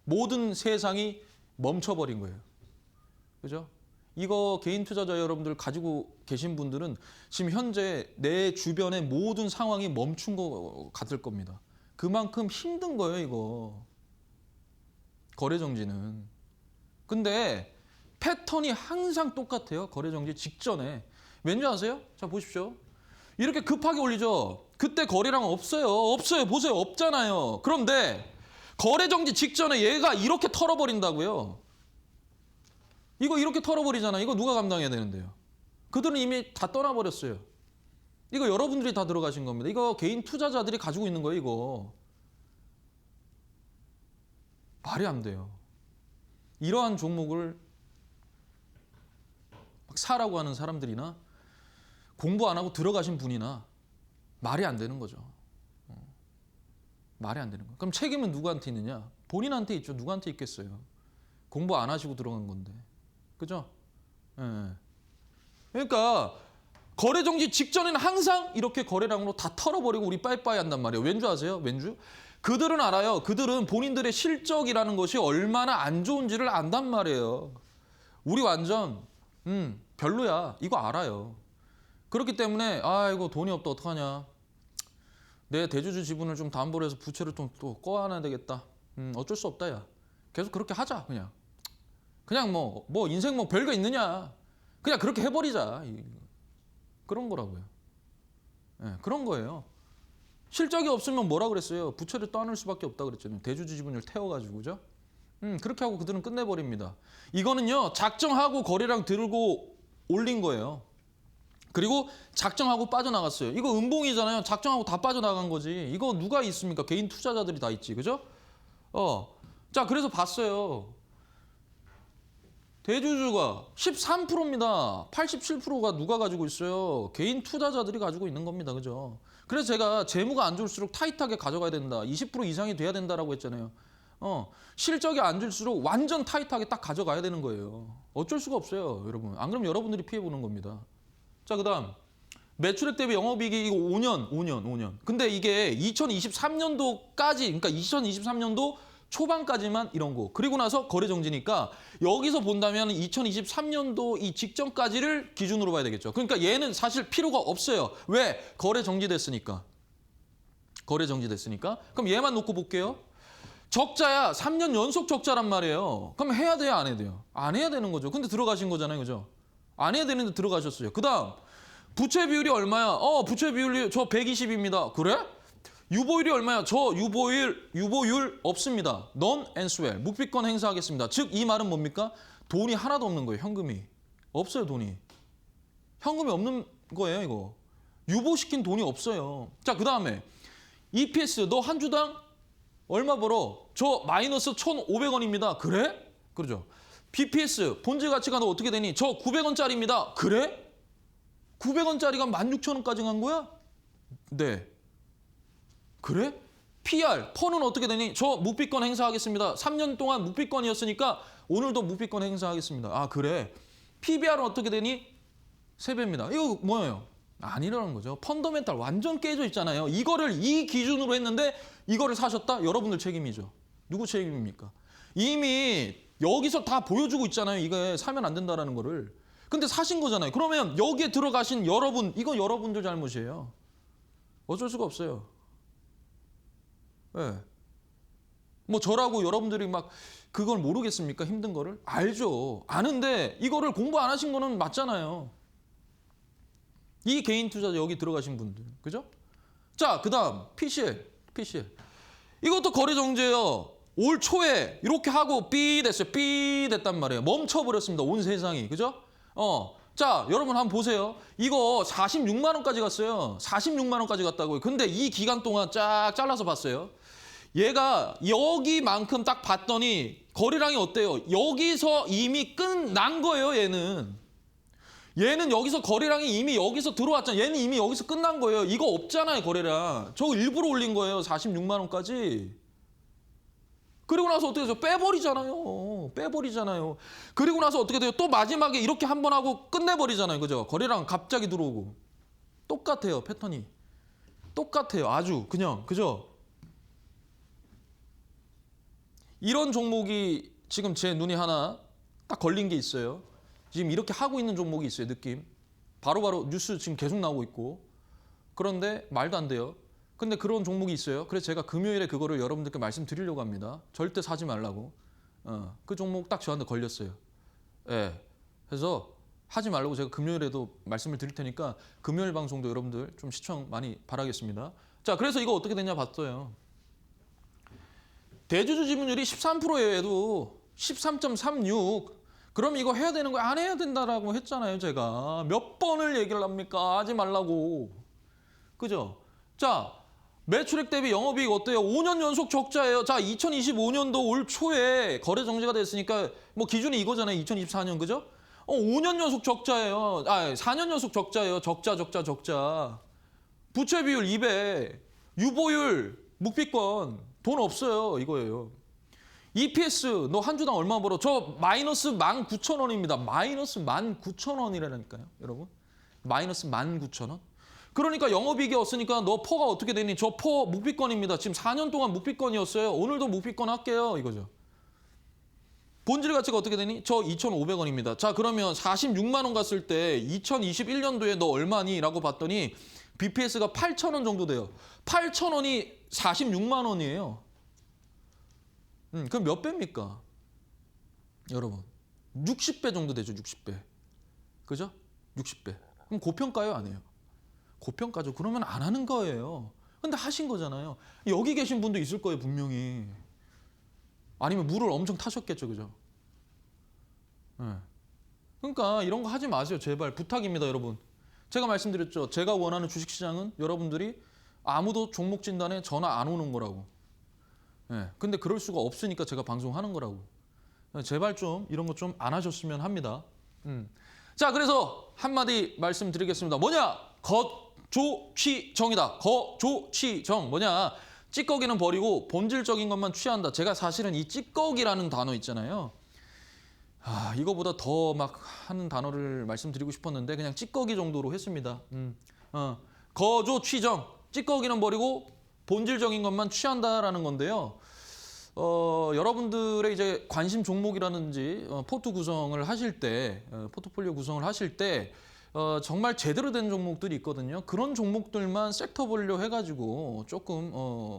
모든 세상이 멈춰버린 거예요. 그죠? 이거 개인 투자자 여러분들 가지고 계신 분들은 지금 현재 내 주변의 모든 상황이 멈춘 거 같을 겁니다. 그만큼 힘든 거예요, 이거. 거래 정지는. 근데 패턴이 항상 똑같아요. 거래 정지 직전에. 왠지 아세요? 자, 보십시오. 이렇게 급하게 올리죠. 그때 거래량 없어요. 없어요. 보세요. 없잖아요. 그런데 거래 정지 직전에 얘가 이렇게 털어버린다고요. 이거 이렇게 털어버리잖아요. 이거 누가 감당해야 되는데요? 그들은 이미 다 떠나버렸어요. 이거 여러분들이 다 들어가신 겁니다. 이거 개인 투자자들이 가지고 있는 거예요. 이거. 말이 안 돼요. 이러한 종목을 막 사라고 하는 사람들이나 공부 안 하고 들어가신 분이나 말이 안 되는 거죠. 말이 안 되는 거예요. 그럼 책임은 누구한테 있느냐? 본인한테 있죠. 누구한테 있겠어요? 공부 안 하시고 들어간 건데. 그죠? 예. 그러니까 거래 정지 직전에는 항상 이렇게 거래량으로 다 털어버리고 우리 빠이빠이 한단 말이에요. 왠지 아세요? 왠지? 그들은 알아요. 그들은 본인들의 실적이라는 것이 얼마나 안 좋은지를 안단 말이에요. 우리 완전 별로야. 이거 알아요. 그렇기 때문에 이거 돈이 없다 어떡하냐. 내 대주주 지분을 좀 담보로 해서 부채를 좀 또 꺼안아야 되겠다. 어쩔 수 없다 야. 계속 그렇게 하자 그냥. 그냥 뭐 인생 뭐 별거 있느냐. 그냥 그렇게 해버리자. 그런 거라고요. 네, 그런 거예요. 실적이 없으면 뭐라 그랬어요? 부채를 떠안을 수밖에 없다 그랬잖아요. 대주주 지분을 태워가지고, 그죠? 그렇게 하고 그들은 끝내버립니다. 이거는요, 작정하고 거래량 들고 올린 거예요. 그리고 작정하고 빠져나갔어요. 이거 음봉이잖아요. 작정하고 다 빠져나간 거지. 이거 누가 있습니까? 개인 투자자들이 다 있지, 그죠? 자, 그래서 봤어요. 대주주가 13%입니다. 87%가 누가 가지고 있어요? 개인 투자자들이 가지고 있는 겁니다. 그죠? 그래서 제가 재무가 안 좋을수록 타이트하게 가져가야 된다. 20% 이상이 돼야 된다라고 했잖아요. 실적이 안 좋을수록 완전 타이트하게 딱 가져가야 되는 거예요. 어쩔 수가 없어요, 여러분. 안 그러면 여러분들이 피해보는 겁니다. 자, 그다음 매출액 대비 영업이익이 이거 5년. 근데 이게 2023년도까지, 그러니까 2023년도 초반까지만 이런 거. 그리고 나서 거래 정지니까 여기서 본다면 2023년도 이 직전까지를 기준으로 봐야 되겠죠. 그러니까 얘는 사실 필요가 없어요. 왜? 거래 정지됐으니까. 거래 정지됐으니까. 그럼 얘만 놓고 볼게요. 적자야. 3년 연속 적자란 말이에요. 그럼 해야 돼요, 안 해야 돼요? 안 해야 되는 거죠. 근데 들어가신 거잖아요, 그죠? 안 해야 되는데 들어가셨어요. 그다음 부채 비율이 얼마야? 부채 비율이 저 120입니다. 그래? 유보율이 얼마야? 저 유보율 없습니다. None and swell. 묵비권 행사하겠습니다. 즉 이 말은 뭡니까? 돈이 하나도 없는 거예요. 현금이. 없어요, 돈이. 현금이 없는 거예요, 이거. 유보시킨 돈이 없어요. 자, 그다음에 EPS 너 한 주당 얼마 벌어? 저 마이너스 1,500원입니다. 그래? 그러죠. BPS 본질 가치가 너 어떻게 되니? 저 900원짜리입니다. 그래? 900원짜리가 16,000원까지 간 거야? 네. 그래? PR, 펀은 어떻게 되니? 저 묵비권 행사하겠습니다. 3년 동안 묵비권이었으니까 오늘도 묵비권 행사하겠습니다. 아, 그래? PBR은 어떻게 되니? 3배입니다. 이거 뭐예요? 아니라는 거죠. 펀더멘탈 완전 깨져 있잖아요. 이거를 이 기준으로 했는데 이거를 사셨다? 여러분들 책임이죠. 누구 책임입니까? 이미 여기서 다 보여주고 있잖아요. 이게 사면 안 된다는 거를. 근데 사신 거잖아요. 그러면 여기에 들어가신 여러분, 이건 여러분들 잘못이에요. 어쩔 수가 없어요. 네. 뭐 저라고 여러분들이 막 그걸 모르겠습니까? 힘든 거를? 알죠. 아는데 이거를 공부 안 하신 거는 맞잖아요. 이 개인 투자자 여기 들어가신 분들. 그죠? 자, 그다음 PCL. 이것도 거래 정지예요. 올 초에 이렇게 하고 삐 됐어요. 삐 됐단 말이에요. 멈춰버렸습니다. 온 세상이. 그죠? 자, 여러분 한번 보세요. 이거 46만 원까지 갔어요. 46만 원까지 갔다고요. 근데 이 기간 동안 쫙 잘라서 봤어요. 얘가 여기만큼 딱 봤더니 거래량이 어때요? 여기서 이미 끝난 거예요, 얘는. 얘는 여기서 거래량이 이미 여기서 들어왔잖아요. 얘는 이미 여기서 끝난 거예요. 이거 없잖아요, 거래량. 저거 일부러 올린 거예요, 46만 원까지. 그리고 나서 어떻게 돼요? 빼버리잖아요. 그리고 나서 어떻게 돼요? 또 마지막에 이렇게 한 번 하고 끝내버리잖아요. 그죠? 거래량 갑자기 들어오고. 똑같아요, 패턴이. 똑같아요, 아주. 그냥, 그죠? 이런 종목이 지금 제 눈이 하나 딱 걸린 게 있어요. 지금 이렇게 하고 있는 종목이 있어요, 느낌. 바로바로 뉴스 지금 계속 나오고 있고. 그런데 말도 안 돼요. 근데 그런 종목이 있어요. 그래서 제가 금요일에 그거를 여러분들께 말씀드리려고 합니다. 절대 사지 말라고. 그 종목 딱 저한테 걸렸어요. 예. 그래서 하지 말라고 제가 금요일에도 말씀을 드릴 테니까 금요일 방송도 여러분들 좀 시청 많이 바라겠습니다. 자, 그래서 이거 어떻게 되냐 봤어요. 대주주 지분율이 13%예요, 얘도. 13.36. 그럼 이거 해야 되는 거야? 안 해야 된다라고 했잖아요, 제가. 몇 번을 얘기를 합니까? 하지 말라고. 그죠? 자, 매출액 대비 영업이익 어때요? 5년 연속 적자예요. 자, 2025년도 올 초에 거래 정지가 됐으니까 뭐 기준이 이거잖아요. 2024년, 그죠? 5년 연속 적자예요. 4년 연속 적자예요. 적자. 부채 비율 2배. 유보율, 묵비권. 돈 없어요. 이거예요. EPS 너 한 주당 얼마 벌어? 저 마이너스 19,000원입니다. 마이너스 19,000원이라니까요, 여러분. 마이너스 19,000원. 그러니까 영업이익이 없으니까 너 퍼가 어떻게 되니? 저 퍼 묵비권입니다. 지금 4년 동안 묵비권이었어요. 오늘도 묵비권 할게요, 이거죠. 본질 가치가 어떻게 되니? 저 2,500원입니다. 자, 그러면 46만 원 갔을 때 2021년도에 너 얼마니? 라고 봤더니 BPS가 8,000원 정도 돼요. 8,000원이 46만 원이에요. 그럼 몇 배입니까? 여러분. 60배 정도 되죠, 60배. 그죠? 60배. 그럼 고평가요, 안 해요? 고평가죠. 그러면 안 하는 거예요. 근데 하신 거잖아요. 여기 계신 분도 있을 거예요, 분명히. 아니면 물을 엄청 타셨겠죠, 그죠? 네. 그러니까 이런 거 하지 마세요, 제발. 부탁입니다, 여러분. 제가 말씀드렸죠. 제가 원하는 주식시장은 여러분들이 아무도 종목 진단에 전화 안 오는 거라고. 네. 근데 그럴 수가 없으니까 제가 방송하는 거라고. 제발 좀 이런 거 좀 안 하셨으면 합니다. 자, 그래서 한마디 말씀드리겠습니다. 뭐냐? 거조취정이다. 거조취정. 뭐냐? 찌꺼기는 버리고 본질적인 것만 취한다. 제가 사실은 이 찌꺼기라는 단어 있잖아요. 이거보다 더 막 하는 단어를 말씀드리고 싶었는데 그냥 찌꺼기 정도로 했습니다. 거조취정. 찌꺼기는 버리고 본질적인 것만 취한다라는 건데요. 여러분들의 이제 관심 종목이라든지 포트 구성을 하실 때, 포트폴리오 구성을 하실 때 정말 제대로 된 종목들이 있거든요. 그런 종목들만 섹터 분류 해가지고 조금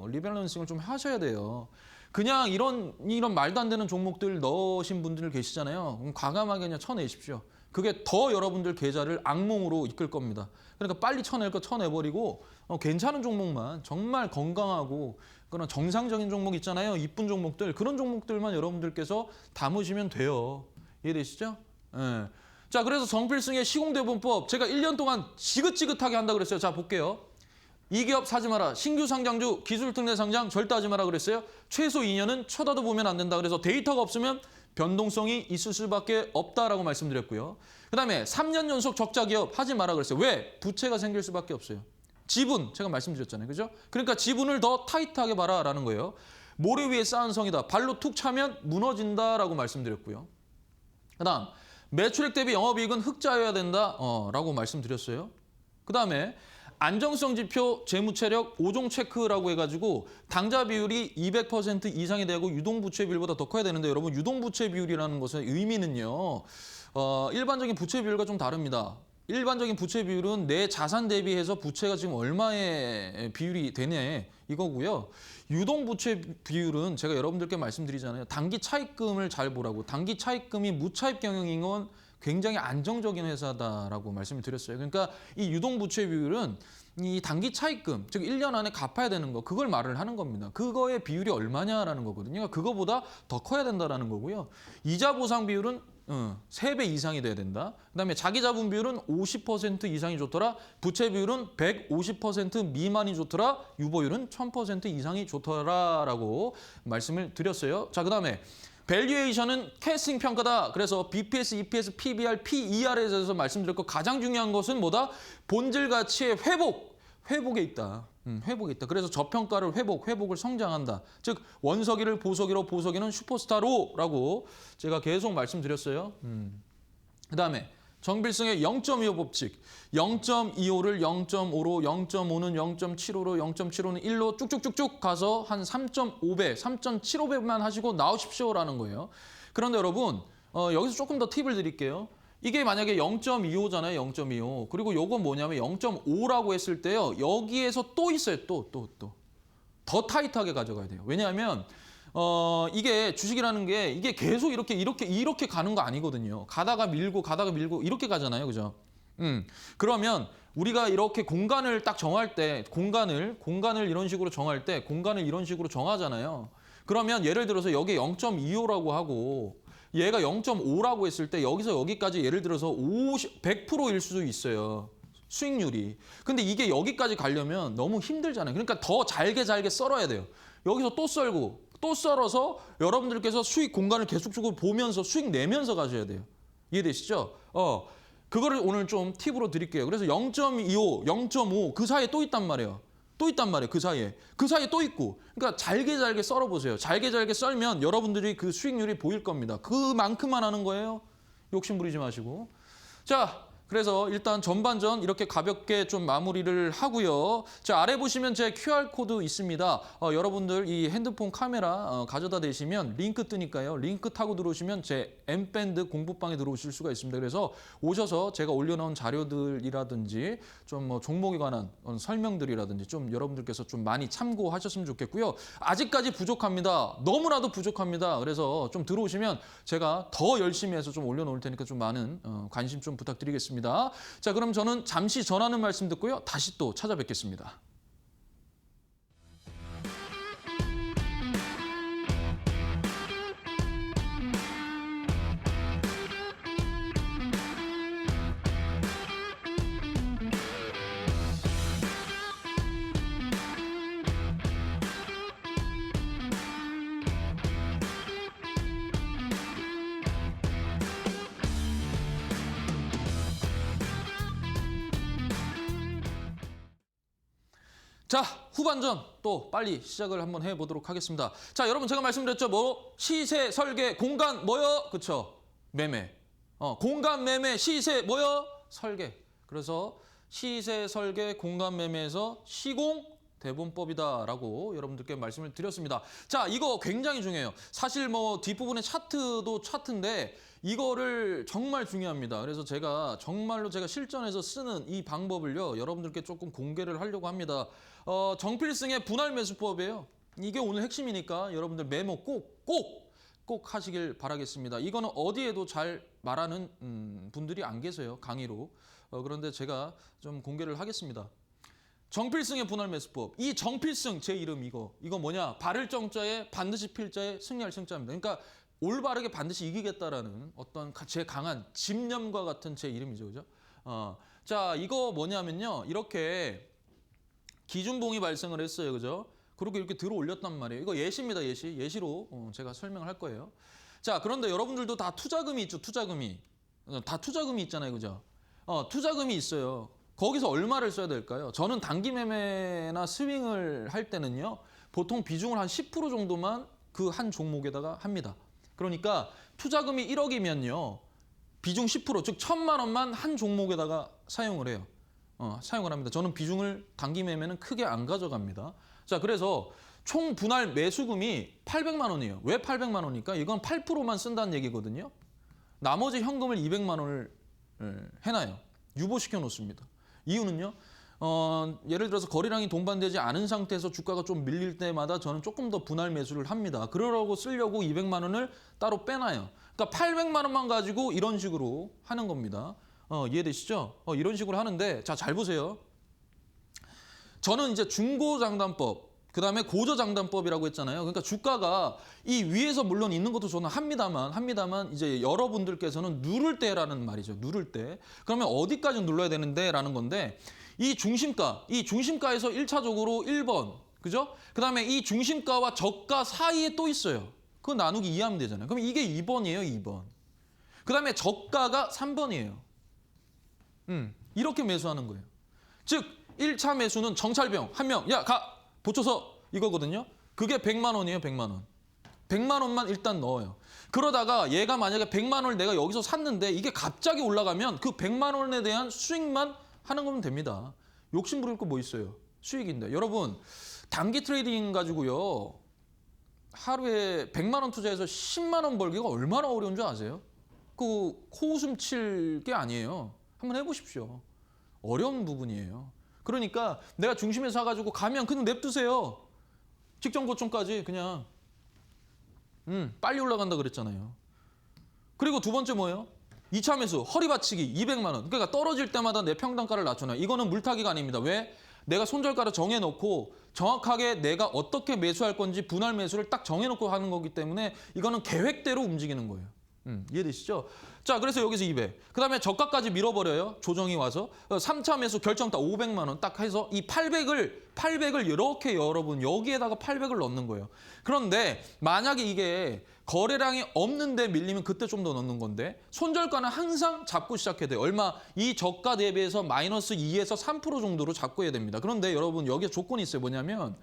리밸런싱을 좀 하셔야 돼요. 그냥 이런 말도 안 되는 종목들 넣으신 분들 계시잖아요. 그럼 과감하게 그냥 쳐내십시오. 그게 더 여러분들 계좌를 악몽으로 이끌 겁니다. 그러니까 빨리 쳐낼 거 쳐내버리고 괜찮은 종목만, 정말 건강하고 그런 정상적인 종목 있잖아요. 이쁜 종목들, 그런 종목들만 여러분들께서 담으시면 돼요. 이해되시죠? 네. 자, 그래서 정필승의 시공대본법 제가 1년 동안 지긋지긋하게 한다고 그랬어요. 자, 볼게요. 이 기업 사지 마라. 신규 상장주 기술특례 상장 절대 하지 마라 그랬어요. 최소 2년은 쳐다도 보면 안 된다. 그래서 데이터가 없으면 변동성이 있을 수밖에 없다라고 말씀드렸고요. 그다음에 3년 연속 적자 기업 하지 마라 그랬어요. 왜? 부채가 생길 수밖에 없어요. 지분 제가 말씀드렸잖아요. 그죠? 그러니까 지분을 더 타이트하게 봐라라는 거예요. 모래 위에 쌓은 성이다. 발로 툭 차면 무너진다라고 말씀드렸고요. 그다음 매출액 대비 영업이익은 흑자여야 된다 라고 말씀드렸어요. 그다음에 안정성 지표, 재무체력, 5종 체크라고 해가지고 당좌 비율이 200% 이상이 되고 유동부채 비율보다 더 커야 되는데 여러분 유동부채 비율이라는 것의 의미는요. 일반적인 부채 비율과 좀 다릅니다. 일반적인 부채 비율은 내 자산 대비해서 부채가 지금 얼마의 비율이 되냐 이거고요. 유동부채 비율은 제가 여러분들께 말씀드리잖아요. 단기 차입금을 잘 보라고. 단기 차입금이 무차입 경영인 건 굉장히 안정적인 회사다라고 말씀을 드렸어요. 그러니까 이 유동부채 비율은 이 단기 차입금, 즉 1년 안에 갚아야 되는 거, 그걸 말을 하는 겁니다. 그거의 비율이 얼마냐라는 거거든요. 그러니까 그거보다 더 커야 된다라는 거고요. 이자 보상 비율은 3배 이상이 돼야 된다. 그다음에 자기 자본 비율은 50% 이상이 좋더라. 부채 비율은 150% 미만이 좋더라. 유보율은 1000% 이상이 좋더라라고 말씀을 드렸어요. 자, 그다음에 밸류에이션은 캐스팅 평가다. 그래서 BPS, EPS, PBR, PER에 대해서 말씀드렸고 가장 중요한 것은 뭐다? 본질 가치의 회복에 있다. 회복에 있다. 그래서 저평가를 회복을 성장한다. 즉 원석이를 보석이로, 보석이는 슈퍼스타로라고 제가 계속 말씀드렸어요. 그다음에 정필승의 0.25 법칙. 0.25를 0.5로, 0.5는 0.75로, 0.75는 1로 쭉쭉쭉쭉 가서 한 3.5배, 3.75배만 하시고 나오십시오라는 거예요. 그런데 여러분 여기서 조금 더 팁을 드릴게요. 이게 만약에 0.25잖아요. 0.25. 그리고 요건 뭐냐면 0.5라고 했을 때요. 여기에서 또 있어요. 또. 더 타이트하게 가져가야 돼요. 왜냐하면 이게 주식이라는 게 이게 계속 이렇게 가는 거 아니거든요. 가다가 밀고 이렇게 가잖아요. 그죠? 그러면 우리가 이렇게 공간을 딱 정할 때 공간을 이런 식으로 정할 때 공간을 이런 식으로 정하잖아요. 그러면 예를 들어서 여기 0.25라고 하고 얘가 0.5라고 했을 때 여기서 여기까지 예를 들어서 100%일 수도 있어요. 수익률이. 근데 이게 여기까지 가려면 너무 힘들잖아요. 그러니까 더 잘게 썰어야 돼요. 여기서 또 썰고 또 썰어서 여러분들께서 수익 공간을 계속적으로 보면서 수익 내면서 가셔야 돼요. 이해되시죠? 그거를 오늘 좀 팁으로 드릴게요. 그래서 0.25, 0.5 그 사이에 또 있단 말이에요. 그 사이에 또 있고. 그러니까 잘게 썰어보세요. 잘게 썰면 여러분들이 그 수익률이 보일 겁니다. 그만큼만 하는 거예요. 욕심 부리지 마시고. 자, 그래서 일단 전반전 이렇게 가볍게 좀 마무리를 하고요. 자, 아래 보시면 제 QR코드 있습니다. 여러분들 이 핸드폰 카메라 가져다 대시면 링크 뜨니까요. 링크 타고 들어오시면 제 M밴드 공부방에 들어오실 수가 있습니다. 그래서 오셔서 제가 올려놓은 자료들이라든지 좀 뭐 종목에 관한 설명들이라든지 좀 여러분들께서 좀 많이 참고하셨으면 좋겠고요. 아직까지 부족합니다. 너무나도 부족합니다. 그래서 좀 들어오시면 제가 더 열심히 해서 좀 올려놓을 테니까 좀 많은 관심 좀 부탁드리겠습니다. 자, 그럼 저는 잠시 전하는 말씀 듣고요. 다시 또 찾아뵙겠습니다. 자, 후반전 또 빨리 시작을 한번 해보도록 하겠습니다. 자, 여러분 제가 말씀드렸죠. 뭐 시세, 설계, 공간 뭐요? 그쵸? 매매. 공간, 매매, 시세 뭐요? 설계. 그래서 시세, 설계, 공간, 매매에서 시공 대본법이다라고 여러분들께 말씀을 드렸습니다. 자, 이거 굉장히 중요해요. 사실 뭐 뒷부분의 차트도 차트인데 이거를 정말 중요합니다. 그래서 제가 정말로 제가 실전에서 쓰는 이 방법을요, 여러분들께 조금 공개를 하려고 합니다. 정필승의 분할 매수법이에요. 이게 오늘 핵심이니까 여러분들 메모 꼭 하시길 바라겠습니다. 이거는 어디에도 잘 말하는 분들이 안 계세요, 강의로. 그런데 제가 좀 공개를 하겠습니다. 정필승의 분할 매수법. 이 정필승 제 이름 이거 뭐냐? 바를 정자에 반드시 필자에 승리할 승자입니다. 그러니까 올바르게 반드시 이기겠다라는 어떤 제 강한 집념과 같은 제 이름이죠, 그죠? 자, 이거 뭐냐면요, 이렇게 기준봉이 발생을 했어요, 그죠? 그리고 이렇게 들어 올렸단 말이에요. 이거 예시입니다, 예시로 제가 설명을 할 거예요. 자, 그런데 여러분들도 다 투자금이 있죠, 투자금이. 다 투자금이 있잖아요, 그죠? 투자금이 있어요. 거기서 얼마를 써야 될까요? 저는 단기 매매나 스윙을 할 때는요, 보통 비중을 한 10% 정도만 그 한 종목에다가 합니다. 그러니까 투자금이 1억이면요, 비중 10%, 즉 1,000만 원만 한 종목에다가 사용을 해요. 사용을 합니다. 저는 비중을 단기 매매는 크게 안 가져갑니다. 자, 그래서 총 분할 매수금이 800만 원이에요. 왜 800만 원입니까? 이건 8%만 쓴다는 얘기거든요. 나머지 현금을 200만 원을 해놔요. 유보시켜 놓습니다. 이유는요, 예를 들어서 거래량이 동반되지 않은 상태에서 주가가 좀 밀릴 때마다 저는 조금 더 분할 매수를 합니다. 그러려고 쓰려고 200만 원을 따로 빼놔요. 그러니까 800만 원만 가지고 이런 식으로 하는 겁니다. 이해되시죠? 이런 식으로 하는데, 자, 잘 보세요. 저는 이제 중고장단법, 그 다음에 고저장단법이라고 했잖아요. 그러니까 주가가 이 위에서 물론 있는 것도 저는 합니다만 이제 여러분들께서는 누를 때라는 말이죠. 누를 때. 그러면 어디까지 눌러야 되는데 라는 건데, 이 중심가에서 1차적으로 1번, 그죠? 그 다음에 이 중심가와 저가 사이에 또 있어요. 그거 나누기 이해하면 되잖아요. 그럼 이게 2번이에요, 2번. 그 다음에 저가가 3번이에요. 이렇게 매수하는 거예요. 즉 1차 매수는 정찰병 한 명, 야, 가! 붙여서 이거거든요. 그게 100만 원이에요, 100만 원. 100만 원만 일단 넣어요. 그러다가 얘가 만약에 100만 원을 내가 여기서 샀는데 이게 갑자기 올라가면 그 100만 원에 대한 수익만 하는 거면 됩니다. 욕심 부릴 거 뭐 있어요? 수익인데. 여러분, 단기 트레이딩 가지고요, 하루에 100만 원 투자해서 10만 원 벌기가 얼마나 어려운 줄 아세요? 그 코웃음 칠 게 아니에요. 한번 해보십시오. 어려운 부분이에요. 그러니까 내가 중심에 사가지고 가면 그냥 냅두세요. 직전 고점까지 그냥. 빨리 올라간다 그랬잖아요. 그리고 두 번째 뭐예요? 2차 매수, 허리 받치기 200만 원. 그러니까 떨어질 때마다 내 평단가를 낮춰놔요. 이거는 물타기가 아닙니다. 왜? 내가 손절가를 정해놓고 정확하게 내가 어떻게 매수할 건지 분할 매수를 딱 정해놓고 하는 거기 때문에 이거는 계획대로 움직이는 거예요. 이해되시죠? 자, 그래서 여기서 200. 그 다음에 저가까지 밀어버려요. 조정이 와서. 3차 매수 결정 딱 500만 원 딱 해서 이 800을 이렇게 여러분 여기에다가 800을 넣는 거예요. 그런데 만약에 이게 거래량이 없는데 밀리면 그때 좀 더 넣는 건데, 손절가는 항상 잡고 시작해야 돼요. 얼마? 이 저가 대비해서 마이너스 2에서 3% 정도로 잡고 해야 됩니다. 그런데 여러분 여기에 조건이 있어요. 뭐냐면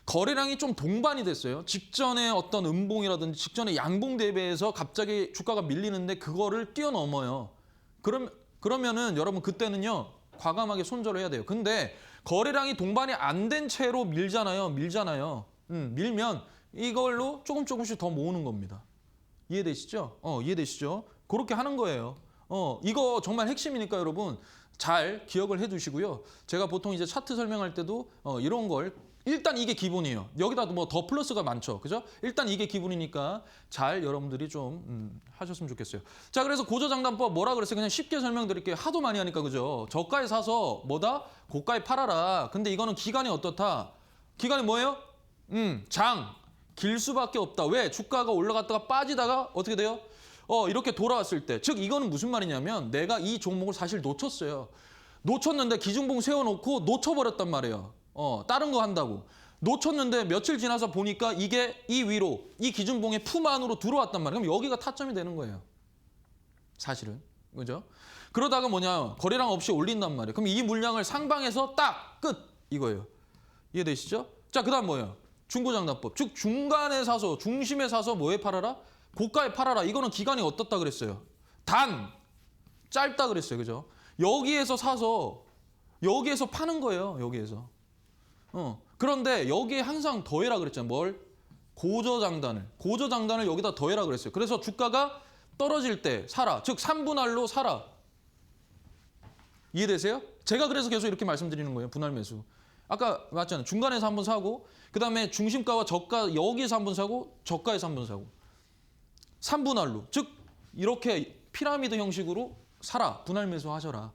거래량이 좀 동반이 됐어요. 직전에 어떤 음봉이라든지 직전에 양봉 대비해서 갑자기 주가가 밀리는데 그거를 뛰어넘어요. 그러면은 여러분 그때는요, 과감하게 손절을 해야 돼요. 근데 거래량이 동반이 안 된 채로 밀잖아요. 밀면 이걸로 조금씩 더 모으는 겁니다. 이해되시죠? 이해되시죠? 그렇게 하는 거예요. 이거 정말 핵심이니까 여러분 잘 기억을 해두시고요. 제가 보통 이제 차트 설명할 때도 이런 걸, 일단 이게 기본이에요. 여기다 뭐 더 플러스가 많죠. 그죠? 일단 이게 기본이니까 잘 여러분들이 좀 하셨으면 좋겠어요. 자, 그래서 고저장단법 뭐라 그랬어요? 그냥 쉽게 설명드릴게요. 하도 많이 하니까, 그죠? 저가에 사서 뭐다? 고가에 팔아라. 근데 이거는 기간이 어떻다? 기간이 뭐예요? 길 수밖에 없다. 왜? 주가가 올라갔다가 빠지다가 어떻게 돼요? 이렇게 돌아왔을 때. 즉 이거는 무슨 말이냐면 내가 이 종목을 사실 놓쳤어요. 놓쳤는데 기준봉 세워놓고 놓쳐버렸단 말이에요. 다른 거 한다고. 놓쳤는데 며칠 지나서 보니까 이게 이 위로, 이 기준봉의 품 안으로 들어왔단 말이에요. 그럼 여기가 타점이 되는 거예요. 사실은. 그죠? 그러다가 뭐냐, 거래량 없이 올린단 말이에요. 그럼 이 물량을 상방에서 딱 끝! 이거예요. 이해되시죠? 자, 그다음 뭐예요? 중고장단법. 즉 중간에 사서 중심에 사서 뭐에 팔아라? 고가에 팔아라. 이거는 기간이 어떻다 그랬어요? 단 짧다 그랬어요. 그죠? 여기에서 사서 여기에서 파는 거예요. 여기에서. 그런데 여기에 항상 더해라 그랬잖아요. 뭘? 고저장단을 여기다 더해라 그랬어요. 그래서 주가가 떨어질 때 사라. 즉 3분할로 사라. 이해되세요? 제가 그래서 계속 이렇게 말씀드리는 거예요. 분할 매수. 아까 맞잖아요. 중간에서 한번 사고 그다음에 중심가와 저가 여기에서 한번 사고 저가에서 한번 사고 3분할로. 즉 이렇게 피라미드 형식으로 사라. 분할 매수 하셔라.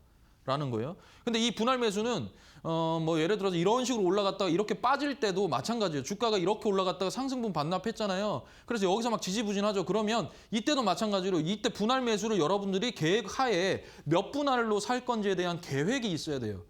라는 거예요. 근데 이 분할 매수는 뭐 예를 들어서 이런 식으로 올라갔다가 이렇게 빠질 때도 마찬가지예요. 주가가 이렇게 올라갔다가 상승분 반납했잖아요. 그래서 여기서 막 지지부진하죠. 그러면 이때도 마찬가지로 이때 분할 매수를 여러분들이 계획 하에 몇 분할로 살 건지에 대한 계획이 있어야 돼요.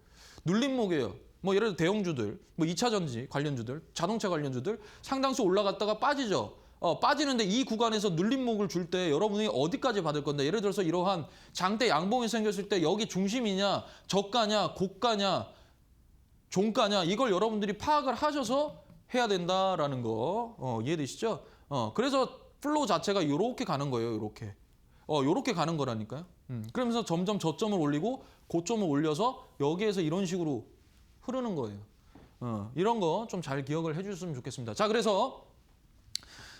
눌림목이에요. 뭐 예를 들어 대형주들, 뭐 2차 전지 관련주들, 자동차 관련주들 상당수 올라갔다가 빠지죠. 빠지는데 이 구간에서 눌림목을 줄 때 여러분이 어디까지 받을 건데 예를 들어서 이러한 장대 양봉이 생겼을 때 여기 중심이냐 저가냐 고가냐 종가냐 이걸 여러분들이 파악을 하셔서 해야 된다라는 거 이해되시죠? 그래서 플로우 자체가 이렇게 가는 거예요. 이렇게 이렇게 가는 거라니까요. 그러면서 점점 저점을 올리고 고점을 올려서 여기에서 이런 식으로 흐르는 거예요. 이런 거 좀 잘 기억을 해주셨으면 좋겠습니다. 자, 그래서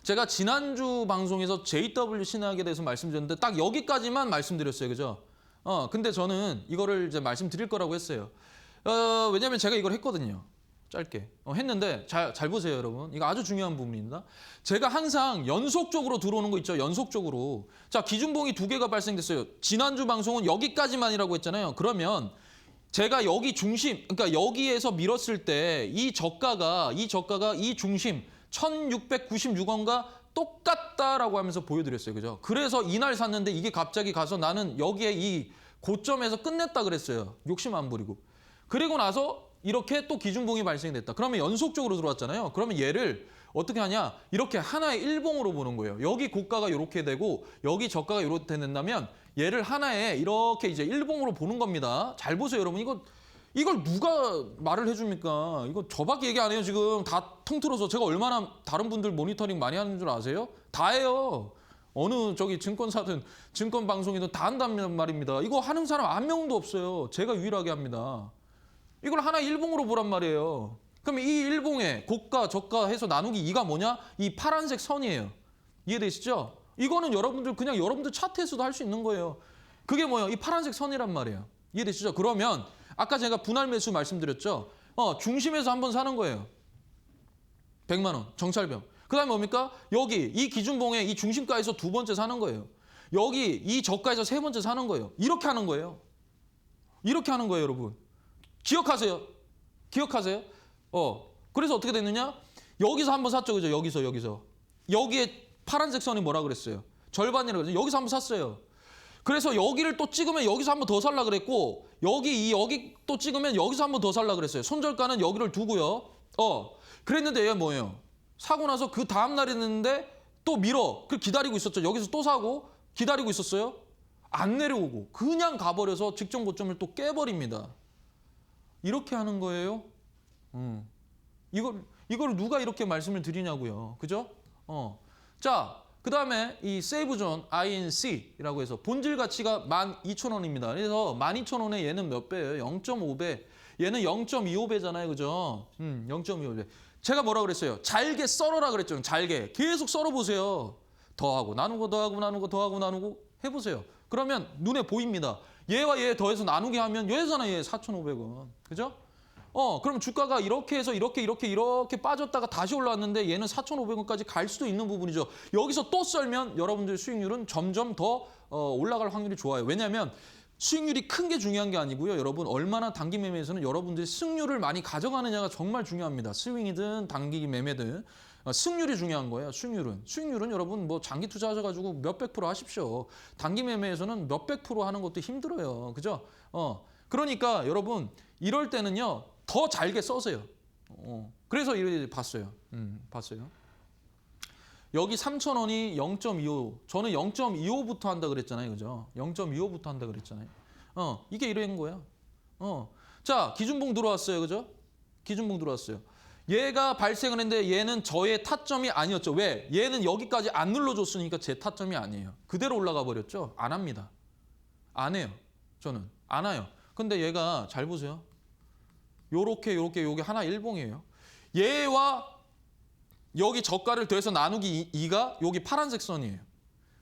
제가 지난주 방송에서 JW 신학에 대해서 말씀드렸는데 딱 여기까지만 말씀드렸어요. 그죠? 근데 저는 이거를 이제 말씀드릴 거라고 했어요. 왜냐면 제가 이걸 했거든요. 짧게. 했는데 잘 보세요, 여러분. 이거 아주 중요한 부분입니다. 제가 항상 연속적으로 들어오는 거 있죠. 연속적으로. 자, 기준봉이 2개가 발생됐어요. 지난주 방송은 여기까지만이라고 했잖아요. 그러면 제가 여기 중심, 그러니까 여기에서 밀었을 때 이 저가가 이 중심 1696원과 똑같다라고 하면서 보여드렸어요. 그죠? 그래서 이날 샀는데 이게 갑자기 가서 나는 여기에 이 고점에서 끝냈다 그랬어요. 욕심 안 부리고. 그리고 나서 이렇게 또 기준봉이 발생됐다. 그러면 연속적으로 들어왔잖아요. 그러면 얘를 어떻게 하냐? 이렇게 하나의 일봉으로 보는 거예요. 여기 고가가 이렇게 되고 여기 저가가 이렇게 된다면 얘를 하나의 이렇게 이제 일봉으로 보는 겁니다. 잘 보세요, 여러분. 이걸 누가 말을 해줍니까? 이거 저밖에 얘기 안 해요, 지금. 다 통틀어서 제가 얼마나 다른 분들 모니터링 많이 하는 줄 아세요? 다 해요. 어느 저기 증권사든 증권 방송이든 다 한다는 말입니다. 이거 하는 사람 한 명도 없어요. 제가 유일하게 합니다. 이걸 하나의 일봉으로 보란 말이에요. 그럼 이 일봉에 고가, 저가 해서 나누기 2가 뭐냐? 이 파란색 선이에요. 이해되시죠? 이거는 여러분들 차트에서도 할 수 있는 거예요. 그게 뭐예요? 이 파란색 선이란 말이에요. 이해되시죠? 그러면 아까 제가 분할 매수 말씀드렸죠? 중심에서 한번 사는 거예요. 100만 원, 정찰병. 그 다음에 뭡니까? 여기 이 기준봉에 이 중심가에서 2번째 사는 거예요. 여기 이 저가에서 3번째 사는 거예요. 이렇게 하는 거예요. 이렇게 하는 거예요, 여러분. 기억하세요. 그래서 어떻게 됐느냐? 여기서 한번 샀죠, 그죠? 여기서. 여기에 파란색 선이 뭐라 그랬어요? 절반이라고 그랬죠. 여기서 한번 샀어요. 그래서 여기를 또 찍으면 여기서 한번 더 살라 그랬고 여기 또 찍으면 여기서 한번 더 살라 그랬어요. 손절가는 여기를 두고요. 그랬는데 얘 뭐예요? 사고 나서 그 다음 날이 됐는데 또 밀어. 그 기다리고 있었죠. 여기서 또 사고 기다리고 있었어요. 안 내려오고 그냥 가버려서 직전 고점을 또 깨버립니다. 이렇게 하는 거예요. 이걸 누가 이렇게 말씀을 드리냐고요. 그죠? 자, 그 다음에 이 세이브존 INC라고 해서 본질 가치가 12,000원입니다. 그래서 12,000원에 얘는 몇 배예요? 0.5배. 얘는 0.25배잖아요. 그죠? 0.25배. 제가 뭐라 그랬어요? 잘게 썰어라 그랬죠. 잘게. 계속 썰어보세요. 더하고 나누고 해보세요. 그러면 눈에 보입니다. 얘와 얘 더해서 나누게 하면 얘잖아요. 얘 4,500원. 그죠? 그럼 주가가 이렇게 해서 이렇게 빠졌다가 다시 올라왔는데 얘는 4,500원까지 갈 수도 있는 부분이죠. 여기서 또 썰면 여러분들 수익률은 점점 더 올라갈 확률이 좋아요. 왜냐하면 수익률이 큰 게 중요한 게 아니고요. 여러분 얼마나 단기 매매에서는 여러분들이 승률을 많이 가져가느냐가 정말 중요합니다. 스윙이든 단기 매매든 승률이 중요한 거예요. 수익률은 여러분 뭐 장기 투자하셔가지고 몇백 프로 하십시오. 단기 매매에서는 몇백 프로 하는 것도 힘들어요. 그죠? 그러니까 여러분 이럴 때는요. 더 잘게 써세요. 그래서 이렇게 봤어요. 여기 3,000원이 0.25. 저는 0.25부터 한다 그랬잖아요. 그죠? 0.25부터 한다 그랬잖아요. 이게 이런 거예요. 자, 기준봉 들어왔어요. 그죠? 기준봉 들어왔어요. 얘가 발생을 했는데 얘는 저의 타점이 아니었죠. 왜? 얘는 여기까지 안 눌러줬으니까 제 타점이 아니에요. 그대로 올라가 버렸죠. 안 합니다. 안 해요. 저는 안 와요. 근데 얘가 잘 보세요. 요렇게 요게 하나 일봉이에요. 얘와 여기 저가를 더해서 나누기 2가 여기 파란색 선이에요.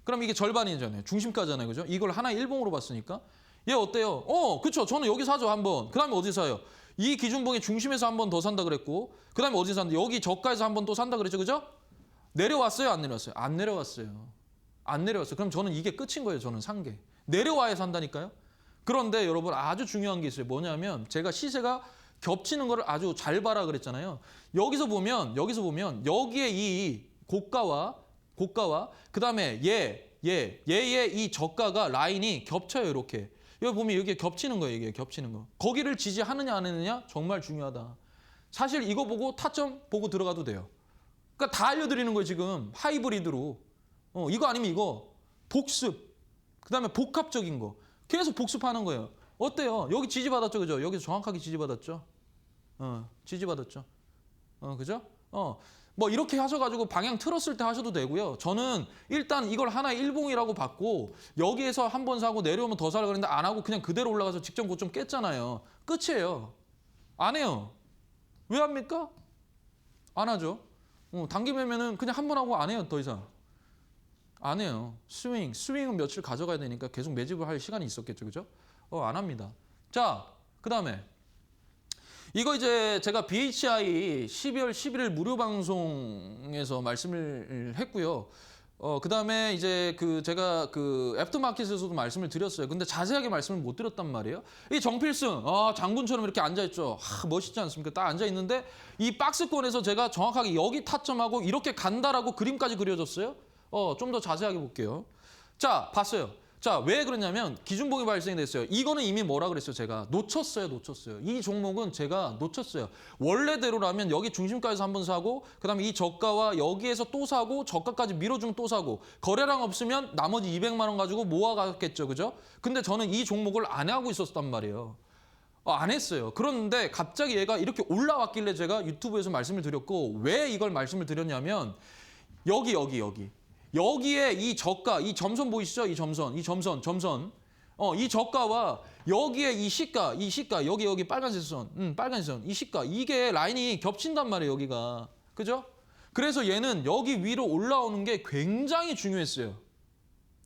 그럼 이게 절반이잖아요. 중심가잖아요. 그죠? 이걸 하나 일봉으로 봤으니까. 얘 어때요? 그쵸. 저는 여기 사죠, 한번. 그 다음에 어디 사요? 이 기준봉의 중심에서 한 번 더 산다 그랬고, 그 다음에 어디 산다? 여기 저가에서 한 번 또 산다 그랬죠. 그죠? 내려왔어요, 안 내려왔어요? 안 내려왔어요. 안 내려왔어요. 그럼 저는 이게 끝인 거예요. 저는 산 게. 내려와야 산다니까요. 그런데 여러분 아주 중요한 게 있어요. 뭐냐면 제가 시세가 겹치는 거를 아주 잘 봐라 그랬잖아요. 여기서 보면 여기에 이 고가와 그다음에 얘의 이 저가가 라인이 겹쳐요. 이렇게. 여기 보면 여기 겹치는 거예요. 이게 겹치는 거. 거기를 지지하느냐 안 하느냐 정말 중요하다. 사실 이거 보고 타점 보고 들어가도 돼요. 그러니까 다 알려드리는 거예요. 지금 하이브리드로. 이거 아니면 이거. 복습. 그다음에 복합적인 거. 계속 복습하는 거예요. 어때요? 여기 지지받았죠. 그죠? 여기서 정확하게 지지받았죠. 지지받았죠. 그죠? 뭐 이렇게 하셔가지고 방향 틀었을 때 하셔도 되고요. 저는 일단 이걸 하나의 일봉이라고 봤고 여기에서 한 번 사고 내려오면 더 사려고 그랬는데 안 하고 그냥 그대로 올라가서 직전 고점 깼잖아요. 끝이에요. 안 해요. 왜 합니까? 안 하죠. 단기 매매는 그냥 한 번 하고 안 해요. 더 이상. 안 해요. 스윙은 며칠 가져가야 되니까 계속 매집을 할 시간이 있었겠죠. 그죠? 안 합니다. 자, 그 다음에 이거 이제 제가 BHI 12월 11일 무료 방송에서 말씀을 했고요. 그 다음에 이제 제가 애프터마켓에서도 말씀을 드렸어요. 근데 자세하게 말씀을 못 드렸단 말이에요. 이 정필승, 장군처럼 이렇게 앉아있죠. 멋있지 않습니까? 딱 앉아있는데 이 박스권에서 제가 정확하게 여기 타점하고 이렇게 간다라고 그림까지 그려줬어요. 좀 더 자세하게 볼게요. 자, 봤어요. 자, 왜 그러냐면 기준봉이 발생이 됐어요. 이거는 이미 뭐라 그랬어요? 제가 놓쳤어요. 이 종목은 제가 놓쳤어요. 원래대로라면 여기 중심가에서 한번 사고 그다음에 이 저가와 여기에서 또 사고 저가까지 밀어주면 또 사고 거래량 없으면 나머지 200만 원 가지고 모아갔겠죠. 그죠? 근데 저는 이 종목을 안 하고 있었단 말이에요. 안 했어요. 그런데 갑자기 얘가 이렇게 올라왔길래 제가 유튜브에서 말씀을 드렸고 왜 이걸 말씀을 드렸냐면 여기에 이 저가, 이 점선 보이시죠? 이 점선. 이 저가와 여기에 이 시가, 여기 빨간색 선, 이 시가, 이게 라인이 겹친단 말이에요, 여기가. 그죠? 그래서 얘는 여기 위로 올라오는 게 굉장히 중요했어요.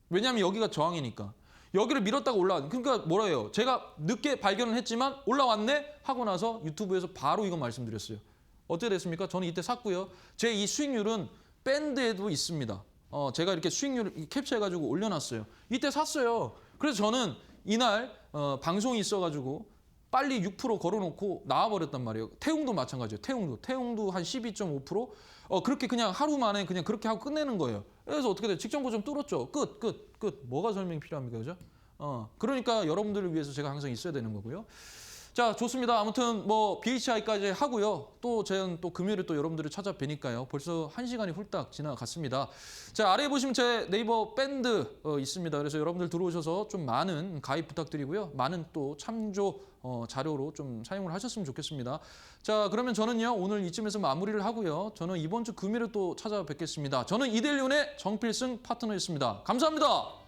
왜냐하면 여기가 저항이니까. 여기를 밀었다가 그러니까 뭐래요? 제가 늦게 발견을 했지만 올라왔네? 하고 나서 유튜브에서 바로 이거 말씀드렸어요. 어떻게 됐습니까? 저는 이때 샀고요. 제 이 수익률은 밴드에도 있습니다. 제가 이렇게 수익률을 캡처해가지고 올려놨어요. 이때 샀어요. 그래서 저는 이날 방송이 있어가지고 빨리 6% 걸어놓고 나와버렸단 말이에요. 태웅도 마찬가지예요. 태웅도 한 12.5%? 그렇게 그냥 하루 만에 그냥 그렇게 하고 끝내는 거예요. 그래서 어떻게 돼요? 직전 고점 뚫었죠. 끝. 뭐가 설명이 필요합니까? 그죠? 그러니까 여러분들을 위해서 제가 항상 있어야 되는 거고요. 자, 좋습니다. 아무튼 뭐 BHI까지 하고요. 또 저는 또 금요일에 또 여러분들을 찾아뵈니까요. 벌써 1시간이 훌딱 지나갔습니다. 자, 아래에 보시면 제 네이버 밴드 있습니다. 그래서 여러분들 들어오셔서 좀 많은 가입 부탁드리고요. 많은 또 참조 자료로 좀 사용을 하셨으면 좋겠습니다. 자, 그러면 저는요. 오늘 이쯤에서 마무리를 하고요. 저는 이번 주 금요일에 또 찾아뵙겠습니다. 저는 이델리온의 정필승 파트너였습니다. 감사합니다.